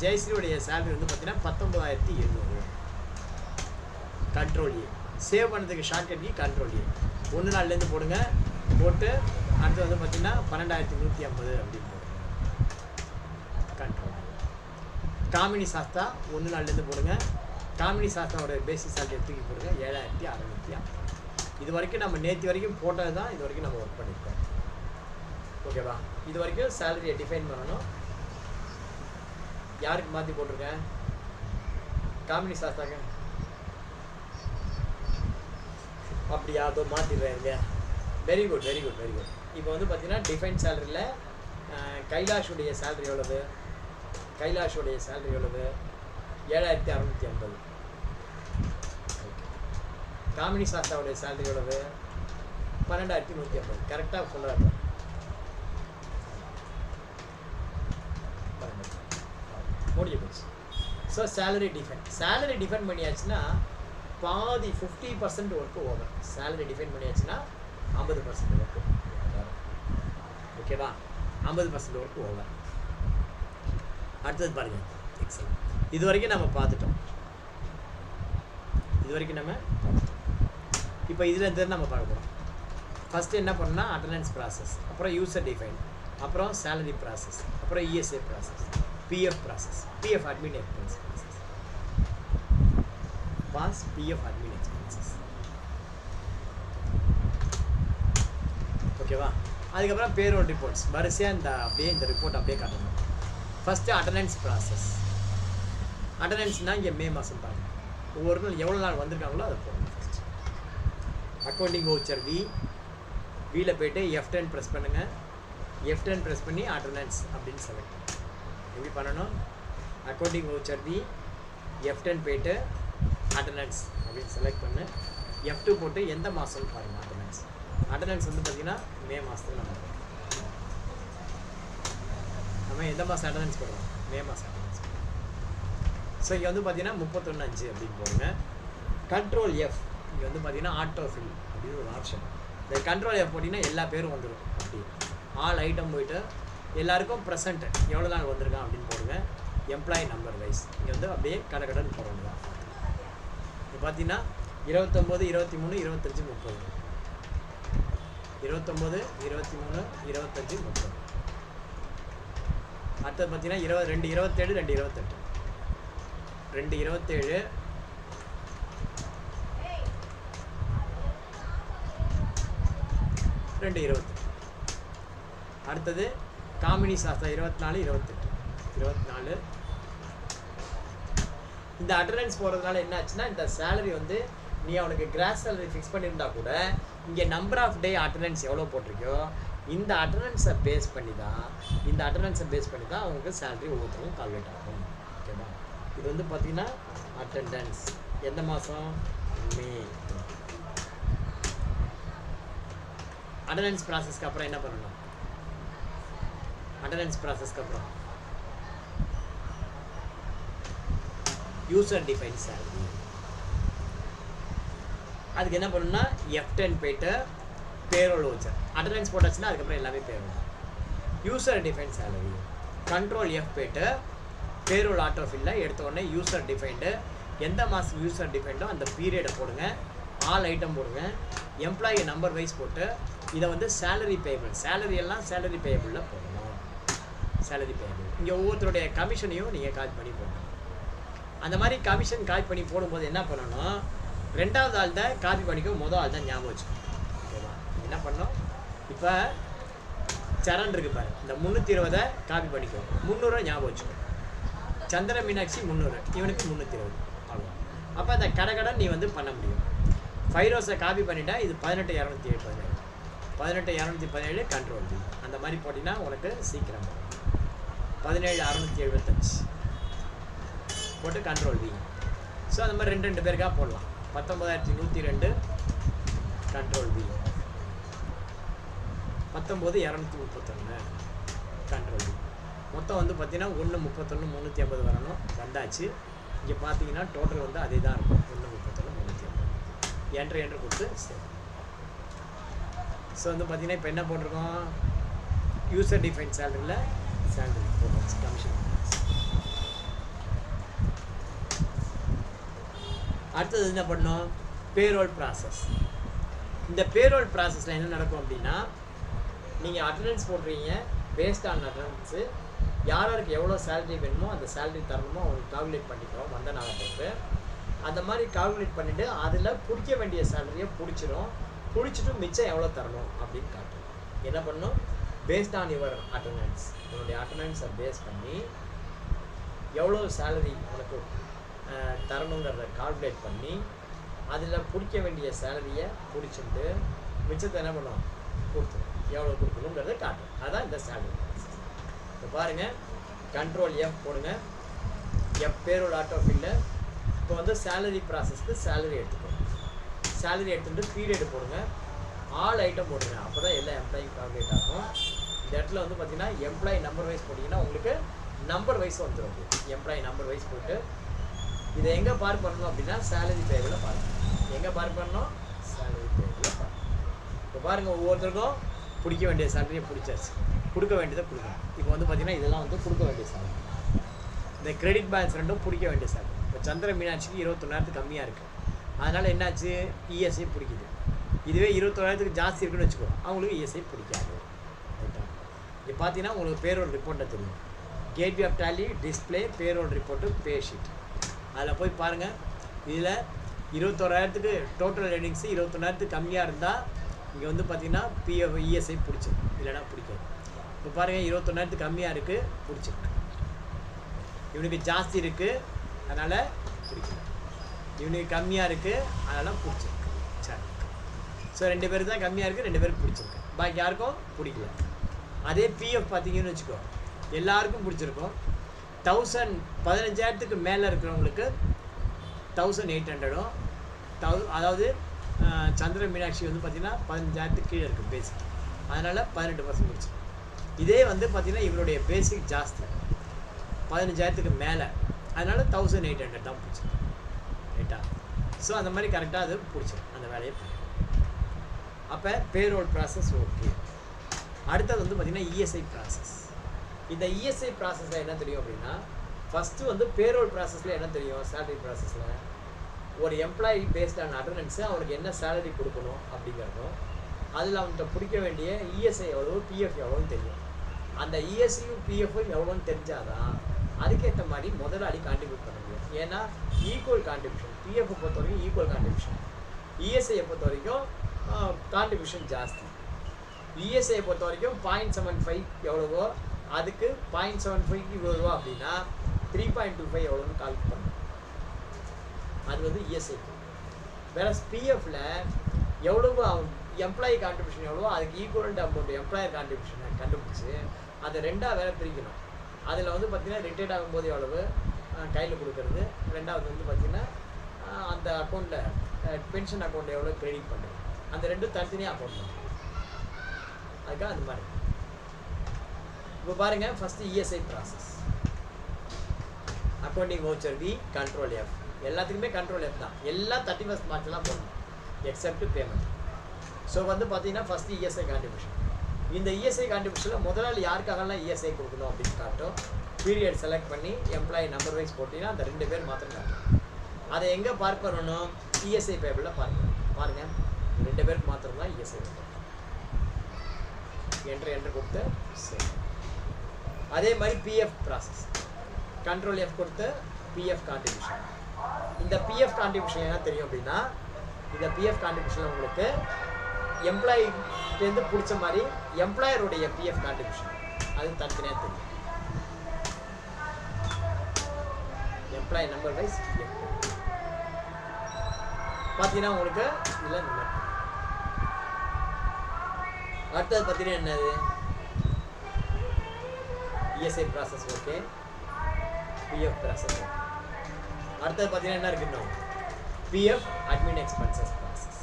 [SPEAKER 1] ஜெயஸ்ரீயோடைய சேலரி வந்து பார்த்தீங்கன்னா 19,700. கண்ட்ரோல் ஏ சேவ் பண்ணதுக்கு ஷார்ட்கட் கீ கண்ட்ரோல் ஏ 1-4 போடுங்க. போட்டு அடுத்து வந்து பார்த்தீங்கன்னா 12,150 அப்படின்னு போடுங்க. கண்ட்ரோல். காமினி சாஸ்தா 1-4 போடுங்க. காமினி சாஸ்தாவோட பேசிக் சேலரி தூக்கி போடுங்க, 7,650. இது வரைக்கும் நம்ம நேற்று வரைக்கும் போட்டது தான் இது வரைக்கும் நம்ம ஒர்க் பண்ணியிருக்கோம். ஓகேவா? இது வரைக்கும் சேலரியை டிஃபைன் பண்ணணும். யாருக்கு மாற்றி போட்டிருக்கேன், காமினி சாஸ்தாங்க. அப்படியா, அதோ மாற்றிடுறேன். Very good. இப்போ வந்து பார்த்தீங்கன்னா டிஃபைன் சேலரியில் கைலாஷுடைய சேலரி எவ்வளவு, 7,650. காமினி சாஸ்தாவுடைய சேலரி எவ்வளவு, 12,150. கரெக்டாக சொல்கிறாங்க. முடிஞ்சு போச்சு. ஸோ சேலரி டிஃபைன் பண்ணியாச்சுன்னா பாதி 50% ஒர்க்கு ஓவர். சேலரி டிஃபைன் பண்ணியாச்சுன்னா 50% ஒர்க்கு. ஓகேவா? 50% ஒர்க்கு ஓவர். அடுத்தது பாருங்கள், எக்ஸல். இது வரைக்கும் நம்ம பார்த்துட்டோம். இப்போ இதில் இருந்து நம்ம பார்க்க போகிறோம். ஃபஸ்ட்டு என்ன பண்ணோம்னா அட்டண்டன்ஸ் ப்ராசஸ், அப்புறம் யூசர் டிஃபைன், அப்புறம் சேலரி ப்ராசஸ், அப்புறம் ESA process, PF process, PF admin expense process, PF admin expenses. ஓகேவா? அதுக்கப்புறம் பேரோல் ரிப்போர்ட்ஸ் வரிசையாக இந்த ரிப்போர்ட் அப்படியே காட்டணும். First attendance process. அட்டண்டன்ஸ்னால் இங்கே மே மாதம் பாருங்கள், ஒவ்வொரு நாள் எவ்வளோ நாள் வந்திருக்காங்களோ அதை போடணும். ஃபஸ்ட் அக்கௌண்டிங் வவுச்சர் வியில் போய்ட்டு F10 ப்ரெஸ் பண்ணுங்கள். F10 ப்ரெஸ் பண்ணி அட்டண்டன்ஸ் அப்படின்னு செலக்ட் பண்ணுங்கள். எப்படி பண்ணணும், அக்கௌண்டிங் வவுச்சர் F10 போய்ட்டு அட்டண்டன்ஸ் அப்படின்னு செலக்ட் பண்ணு. F2 போட்டு எந்த மாதம்னு பாருங்கள். அட்டண்டன்ஸ் வந்து பார்த்திங்கன்னா மே மாதத்துக்கு நம்ம எந்த மாதம் அட்டண்டன்ஸ் போடுறோம், மே மாதம் அட்டண்டன்ஸ். ஸோ இங்கே வந்து பார்த்தீங்கன்னா 31/5 அப்படின்னு போடுங்க. கண்ட்ரோல் F இங்கே வந்து பார்த்தீங்கன்னா ஆட்டோ ஃபில் அப்படின்னு ஒரு ஆப்ஷன். இந்த கண்ட்ரோல் F போட்டிங்கன்னா எல்லா பேரும் வந்துடும். அப்படி ஆல் ஐட்டம் போய்ட்டு எல்லாருக்கும் ப்ரெசென்ட் எவ்வளோ நாள் வந்திருக்கான் அப்படின்னு போடுங்க. எம்ப்ளாயி நம்பர் வைஸ் இங்கே வந்து அப்படியே கடன் போட வேண்டியதான். இப்போ பார்த்தீங்கன்னா 29, 23, 25, 30. 29, 23, 25, 30. அடுத்தது பார்த்தீங்கன்னா 2, 27, 2, 28. 2, 27, 2 28. அடுத்தது காமினி சாஸ்திரா 24 28 24. இந்த அட்டண்டன்ஸ் போகிறதுனால என்ன ஆச்சுன்னா இந்த சேலரி வந்து நீ அவனுக்கு கிராஸ் சேலரி ஃபிக்ஸ் பண்ணியிருந்தா கூட இங்கே நம்பர் ஆஃப் டே அட்டண்டன்ஸ் எவ்வளோ போட்டிருக்கோ இந்த அட்டண்டன்ஸை பேஸ் பண்ணி தான் அவங்களுக்கு சேலரி ஒவ்வொருத்தரும் கால்குலேட் ஆகும். ஓகேவா? இது வந்து பார்த்தீங்கன்னா அட்டண்டன்ஸ் எந்த மாதம்? மே. அட்டண்டன்ஸ் ப்ராசஸ்க்கு அப்புறம் என்ன பண்ணணும்? அட்டண்டன்ஸ் ப்ராசஸ்க்கு அப்புறம் யூசர் டிஃபைன் சேலரி. அதுக்கு என்ன பண்ணணும்னா F10 போயிட்டு பேரோல் வச்சர் அட்டண்டன்ஸ் போட்டாச்சுன்னா அதுக்கப்புறம் எல்லாமே payroll. User define salary control F போயிட்டு பேரோல் ஆட்டோஃபில்ல எடுத்த உடனே யூசர் டிஃபைன்டு எந்த மாதம் யூசர் டிஃபைன்டோ அந்த பீரியடை போடுங்க, ஆல் ஐட்டம் போடுங்க, எம்ப்ளாயி நம்பர் வைஸ் போட்டு இதை வந்து சேலரி பேபிள், சேலரி எல்லாம் சேலரி பேபிளில் போடணும். சேலரி பேபிள் இங்கே ஒவ்வொருத்தருடைய கமிஷனையும் நீங்கள் கால் பண்ணி போடணும். அந்த மாதிரி கமிஷன் கால் பண்ணி போடும்போது என்ன பண்ணணும்? 2வது ஆள் தான் காப்பி பண்ணிக்கோ, மொதல் ஆள் தான் ஞாபகம் வச்சுக்கணும். ஓகேவா? என்ன பண்ணோம்? இப்போ சரண் இருக்கு பாரு, இந்த 320 காப்பி பண்ணிக்கோ, 300 ஞாபகம் வச்சுக்கோ. சந்திர மீனாட்சி 300, இவனுக்கு 320. அவ்வளோ. அப்போ அந்த கடை நீ வந்து பண்ண முடியும். ஃபைரோஸை காப்பி பண்ணிட்டா இது 18217 18217 கண்ட்ரோல் டி. அந்த மாதிரி போட்டிங்கன்னா உனக்கு சீக்கிரம் 17675 போட்டு கண்ட்ரோல் டி. ஸோ அந்த மாதிரி 2 பேருக்காக போடலாம். 19102 கண்ட்ரோல் டி, 19231 கண்ட்ரோல் டி. மொத்தம் வந்து பார்த்தீங்கன்னா 131 வரணும். வந்தாச்சு. இங்கே பார்த்தீங்கன்னா டோட்டல் வந்து அதே தான் இருக்கும், 131 என்ட்ரு கொடுத்து சரி. ஸோ வந்து பார்த்தீங்கன்னா இப்போ என்ன போட்டிருக்கோம்? யூசர் டிஃபைன் சேலரியில் சேலரி போட்டாச்சு, கமிஷன். அடுத்தது என்ன பண்ணோம்? Payroll process. இந்த பேரோல் ப்ராசஸில் என்ன நடக்கும் அப்படின்னா, நீங்கள் அட்டண்டன்ஸ் போடுறீங்க, பேஸ்ட் ஆன் அட்டண்டன்ஸு யாருக்கு எவ்வளோ சேலரி வேணுமோ அந்த சேலரி தரணுமோ அவங்களுக்கு கால்குலேட் பண்ணிக்கிறோம் வந்த நாளை போட்டு. அந்த மாதிரி கால்குலேட் பண்ணிவிட்டு அதில் பிடிக்க வேண்டிய சேலரியை பிடிச்சிட்டு மிச்சம் எவ்வளோ தரணும் அப்படின்னு காட்டும். என்ன பண்ணணும்? பேஸ்ட் ஆன் யுவர் அட்டண்டன்ஸ், உன்னுடைய அட்டண்டன்ஸை பேஸ் பண்ணி எவ்வளோ சேலரி உனக்கு தரணுங்கிறத கால்குலேட் பண்ணி அதில் பிடிக்க வேண்டிய சேலரியை பிடிச்சிட்டு மிச்சத்தை என்ன பண்ணணும்? கொடுத்துரும். எவ்வளோ கொடுக்கணுங்கிறத காட்டும். அதுதான் இந்த சேலரி. இப்போ பாருங்கள், கண்ட்ரோல் F போடுங்க, F பேரோல் ஆட்டோஃபில்ல. இப்போ வந்து சேலரி ப்ராசஸ்க்கு சேலரி எடுத்துக்கோங்க. சேலரி எடுத்துகிட்டு பீரியட் போடுங்க, ஆல் ஐட்டம் போடுங்க. அப்போ தான் எல்லா எம்ப்ளாயும் கால்குலேட் ஆகும். இந்த இடத்துல வந்து பார்த்தீங்கன்னா எம்ப்ளாயி நம்பர் வைஸ் போட்டிங்கன்னா உங்களுக்கு நம்பர் வைஸ் வந்துடும். எம்ப்ளாயி நம்பர் வைஸ் போட்டு இதை எங்கே பார்க் பண்ணணும் அப்படின்னா சேலரி பேபிளில் பார்க்கணும். எங்கே பார்க் பண்ணணும்? சேலரி பேபிளில் பார்க்கணும். இப்போ பாருங்கள், ஒவ்வொருத்தருக்கும் பிடிக்க வேண்டிய சேலரியை பிடிச்சாச்சு, கொடுக்க வேண்டியதை கொடுக்கணும். இப்போ வந்து பார்த்தீங்கன்னா இதெல்லாம் வந்து கொடுக்க வேண்டிய சேலரி. இந்த கிரெடிட் பேலன்ஸ் ரெண்டும் பிடிக்க வேண்டிய சேலரி. இப்போ சந்திர மீனாட்சிக்கு 21,000 கம்மியாக இருக்குது, அதனால் என்னாச்சு? இஎஸ்ஐ பிடிக்குது. இதுவே 21,000 ஜாஸ்தி இருக்குன்னு வச்சுக்கோ, அவங்களுக்கு இஎஸ்ஐ பிடிக்காது. ரைட்டா? இப்போ பார்த்தீங்கன்னா உங்களுக்கு பேரோல் ரிப்போர்ட்டை தெரியும். Gateway of Tally display payroll report pay sheet. அதில் போய் பாருங்கள். இதில் 21,000 டோட்டல் ஏர்னிங்ஸு 21,000 கம்மியாக இருந்தால் இங்கே வந்து பார்த்தீங்கன்னா பிஎஃப் இஎஸ்ஐ பிடிச்சிருக்கு, இல்லைனா பிடிக்காது. இப்போ பாருங்கள், 21,000 கம்மியாக இருக்குது, பிடிச்சிருக்கு. இவனுக்கு ஜாஸ்தி இருக்குது அதனால் பிடிக்கல, இவனுக்கு கம்மியாக இருக்குது அதனால் பிடிச்சிருக்கு. சரி. ஸோ 2 பேர் தான் கம்மியாக இருக்குது, 2 பேருக்கு பிடிச்சிருக்கு, பாக்கி யாருக்கும் பிடிக்கல. அதே பிஎஃப் பார்த்தீங்கன்னு வச்சுக்கோ, எல்லாருக்கும் பிடிச்சிருக்கும். 15,000 மேலே இருக்கிறவங்களுக்கு 1,800, அதாவது சந்திர மீனாட்சி வந்து பார்த்திங்கன்னா 15,000 கீழே இருக்குது பேசிக், அதனால் 18% பிடிச்சிருக்கு. இதே வந்து பார்த்திங்கன்னா இவருடைய பேசிக் ஜாஸ்தி 15,000 மேலே, அதனால் 1,800 தான் பிடிச்சிருக்கு. ரைட்டா? ஸோ அந்த மாதிரி கரெக்டாக அது பிடிச்சிருக்கு, அந்த வேலையை பண்ணி. அப்போ பேரோல் ப்ராசஸ் ஓகே. அடுத்தது வந்து பார்த்திங்கன்னா இஎஸ்ஐ ப்ராசஸ். இந்த இஎஸ்ஐ ப்ராசஸில் என்ன தெரியும் அப்படின்னா, ஃபஸ்ட்டு வந்து பேரோல் ப்ராசஸில் என்ன தெரியும்? சேலரி ப்ராசஸில் ஒரு எம்ப்ளாயி பேஸ்ட் ஆன் அட்டண்டன்ஸு அவனுக்கு என்ன சேலரி கொடுக்கணும் அப்படிங்கிறதும், அதில் அவன்கிட்ட பிடிக்க வேண்டிய இஎஸ்ஐ எவ்வளோ, பிஎஃப் எவ்வளோன்னு தெரியும். அந்த இஎஸ்ஐயும் பிஎஃப்பும் எவ்வளோன்னு தெரிஞ்சாதான் அதுக்கேற்ற மாதிரி முதலாளி கான்ட்ரிபியூட் பண்ண முடியும். ஏன்னா ஈக்குவல் கான்ட்ரிபியூஷன், பிஎஃப்பை பொறுத்த வரைக்கும் ஈக்குவல் கான்ட்ரிபியூஷன், இஎஸ்ஐயை பொறுத்த வரைக்கும் கான்ட்ரிபியூஷன் ஜாஸ்தி. இஎஸ்ஐ பொறுத்த வரைக்கும் 0.75 எவ்வளவோ அதுக்கு 0.75க்கு இவ்வளோ அப்படின்னா 3.25 எவ்வளோன்னு கால்குலேட் பண்ணணும். அது வந்து இஎஸ்ஐ. வேற பிஎஃப்ல எவ்வளவு எம்ப்ளாயி கான்ட்ரிபியூஷன் எவ்வளோ அதுக்கு ஈக்குவலண்ட் அமௌண்ட் எம்ப்ளாயர் கான்ட்ரிபியூஷனை கண்டுபிடிச்சி அதை ரெண்டாக வேற பிரிக்கணும். அதில் வந்து பார்த்தீங்கன்னா ரிட்டையர்ட் ஆகும்போது எவ்வளவு கையில் கொடுக்கறது, ரெண்டாவது வந்து பார்த்தீங்கன்னா அந்த அக்கௌண்ட்டில் பென்ஷன் அக்கௌண்ட் எவ்வளோ கிரெடிட் பண்ணுறது, அந்த ரெண்டும் தனித்தனியாக அக்கௌண்ட் பண்ணுறது. அதுக்காக அந்த மாதிரி இப்போ பாருங்கள். First ESI process, accounting voucher V, control F, எல்லாத்துக்குமே கண்ட்ரோல் எஃப் தான். எல்லாம் 31st மார்ச்லாம் போடணும் எக்ஸப்ட் பேமெண்ட். ஸோ வந்து பார்த்தீங்கன்னா ஃபஸ்ட்டு இஎஸ்ஐ கான்ட்ரிபியூஷன். இந்த இஎஸ்ஐ கான்ட்ரிபியூஷனில் முதலாளி யாருக்காகலாம் இஎஸ்ஐ கொடுக்கணும் அப்படின்னு காட்டும். பீரியட் செலக்ட் பண்ணி எம்ப்ளாயி நம்பர் வைஸ் போட்டிங்கன்னா அந்த 2 பேர் மாத்திரம் காட்டும். அதை எங்கே பார்க் பண்ணணும்? இஎஸ்ஐ பேபிளில் பார்க்கணும். பாருங்கள், 2 பேருக்கு மாத்திரம் தான் இஎஸ்ஐ என்ட்ரு கொடுத்து சரி. அதே மாதிரி பிஎஃப் ப்ராசஸ், கண்ட்ரோல் எஃப் கொடுத்து பிஎஃப் கான்ட்ரிபியூஷன். இந்த பிஎஃப் கான்ட்ரிபியூஷன் என்ன தெரியும் அப்படின்னா, இந்த பிஎஃப் கான்ட்ரிபியூஷன் உங்களுக்கு எம்ப்ளாயிலேருந்து பிடிச்ச மாதிரி எம்ப்ளாயருடைய பிஎஃப் கான்ட்ரிபியூஷன் அது தனித்தனியாக தெரியும். எம்ப்ளாயி நம்பர் வைஸ் பிஎஃப் பார்த்தீங்கன்னா உங்களுக்கு இல்லை. இந்த மாதிரி அடுத்தது பார்த்தீங்கன்னா என்னது? ESI process okay, PF process okay. அடுத்தது பார்த்தீங்கன்னா என்ன இருக்குன்னு PF admin expenses process.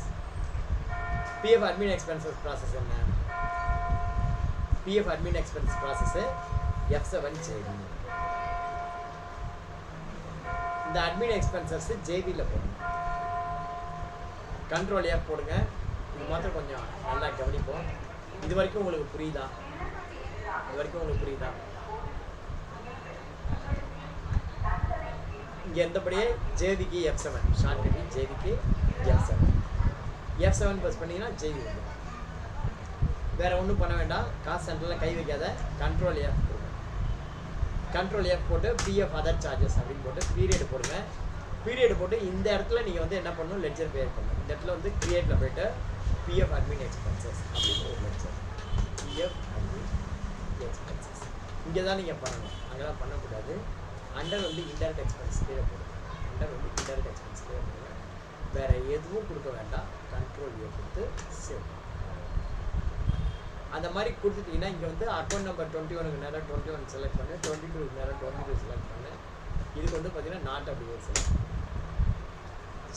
[SPEAKER 1] PF admin expenses process என்ன? PF admin expense process F7 செய்யணும். இந்த அட்மின் எக்ஸ்பென்சஸ் ஜேபியில் போடணும். கண்ட்ரோல் எஃப் போடுங்க. இது மாத்திரம் கொஞ்சம் நல்லா கவனிப்போம். இது வரைக்கும் உங்களுக்கு புரியுதா? இங்கே எந்தபடியே ஜேவிக்கு F7 ஷார்ட் கட்டி ஜேவிக்கு F7 ப்ரெஸ் பண்ணிங்கன்னா ஜேவி வந்து வேறு ஒன்றும் பண்ண வேண்டாம். காசு சென்டரில் கை வைக்காத. கண்ட்ரோல் எஃப் போடுங்க. கண்ட்ரோல் எஃப் போட்டு பிஎஃப் அதர் சார்ஜஸ் அப்படின்னு போட்டு பீரியட் போடுங்க. பீரியட் போட்டு இந்த இடத்துல நீங்கள் வந்து என்ன பண்ணணும்? லெட்ஜர் கிரியேட் பண்ணணும். இந்த இடத்துல வந்து கிரியேட்டில் போய்ட்டு பிஎஃப் அட்மின் எக்ஸ்பென்சஸ் அப்படின்னு ஒரு லெட்ஜர், பிஎஃப் அட்மின் எக்ஸ்பென்சஸ் இங்கே தான் நீங்கள் பண்ணணும். அங்கெல்லாம் பண்ணக்கூடாது. அண்டர் வந்து இன்டைரக்ட் எக்ஸ்பென்ஸ் கீழே போடுங்க. அண்டர் வந்து இன்டைரக்ட் எக்ஸ்பென்ஸ் கீழே போடுங்க. வேறு எதுவும் கொடுக்க வேண்டாம். கண்ட்ரோல் ஏ கொடுத்து சேவ். அந்த மாதிரி கொடுத்துட்டிங்கன்னா இங்கே வந்து அக்கௌண்ட் நம்பர் 21க்கு நேரம் 21 செலக்ட் பண்ணு, 22க்கு நேரம் 22 செலக்ட் பண்ணு. இதுக்கு வந்து பார்த்தீங்கன்னா நாட் அப்படி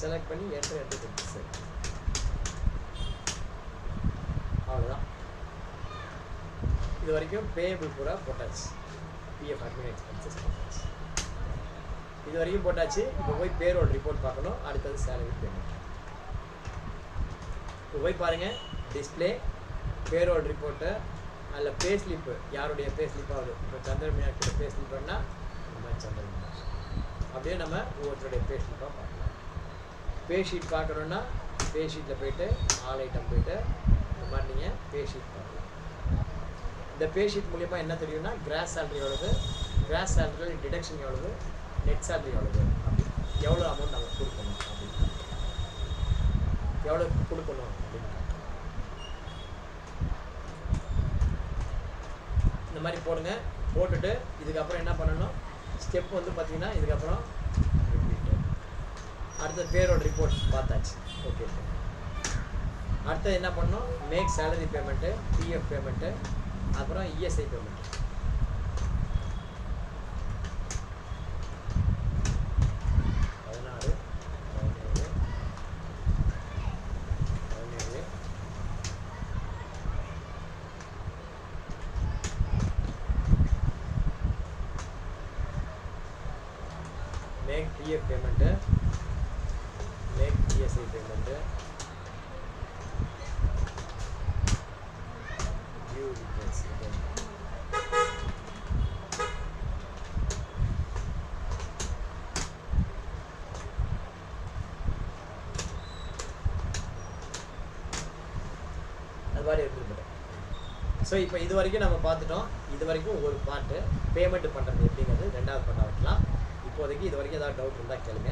[SPEAKER 1] செலக்ட் பண்ணி என்ட்ரு கொடுத்து சேவ். அவ்வளோதான். இது வரைக்கும் பேயபிள் பூரா போட்டாச்சு. பிஎஃப் அட்மின் எக்ஸ்பென்சஸ் போட்டாச்சு. இது வரைக்கும் போட்டாச்சு. இப்போ போய் பேரோல் ரிப்போர்ட் பார்க்கணும். அடுத்தது சேலரி பேமெண்ட். இப்போ போய் பாருங்கள், டிஸ்பிளே பேரோல் ரிப்போர்ட்டு, அதில் பே ஸ்லிப்பு, யாருடைய பே ஸ்லிப்பாகுது. இப்போ சந்திரமீனாட்சியோட பே ஸ்லிப்புன்னா இந்த மாதிரி சந்திரமீனாட்சி. அப்படியே நம்ம ஒவ்வொருத்தருடைய பே ஸ்லிப்பாக பார்க்கலாம். பே ஷீட் பார்க்கணுன்னா பே ஷீட்டில் போய்ட்டு ஆல் ஐட்டம் போய்ட்டு இந்த மாதிரி நீங்கள் பே ஷீட் பார்க்கலாம். இந்த பே ஷீட் மூலிமா என்ன தெரியும்னா, கிராஸ் சேலரி எவ்வளவு, கிராஸ் சேலரி டிடக்ஷன் எவ்வளவு, நெட் சேலரி எவ்வளவு, அப்படி எவ்வளோ அமௌண்ட் நம்ம கொடுக்கணும் அப்படின்னு, எவ்வளோ கொடுக்கணும் அப்படின்னு இந்த மாதிரி போடுங்க. போட்டுட்டு இதுக்கப்புறம் என்ன பண்ணணும்? ஸ்டெப் வந்து பார்த்தீங்கன்னா இதுக்கப்புறம் அடுத்த பேரோட ரிப்போர்ட் பார்த்தாச்சு. ஓகே, அடுத்தது என்ன பண்ணணும்? Make salary payment, PF payment, அப்புறம் ESI payment. make PF payment, make ESI payment, view details. அது மாதிரி எடுத்துக்கிட்டோம். ஸோ இப்போ இது வரைக்கும் நம்ம பார்த்துட்டோம். இது வரைக்கும் ஒரு பார்ட்டு பேமெண்ட் பண்ணுறது எப்படிங்கிறது ரெண்டாவது பண்ண வைக்கலாம். இப்போதைக்கு இது வரைக்கும் ஏதாவது டவுட் இருந்தால் கேளுங்க.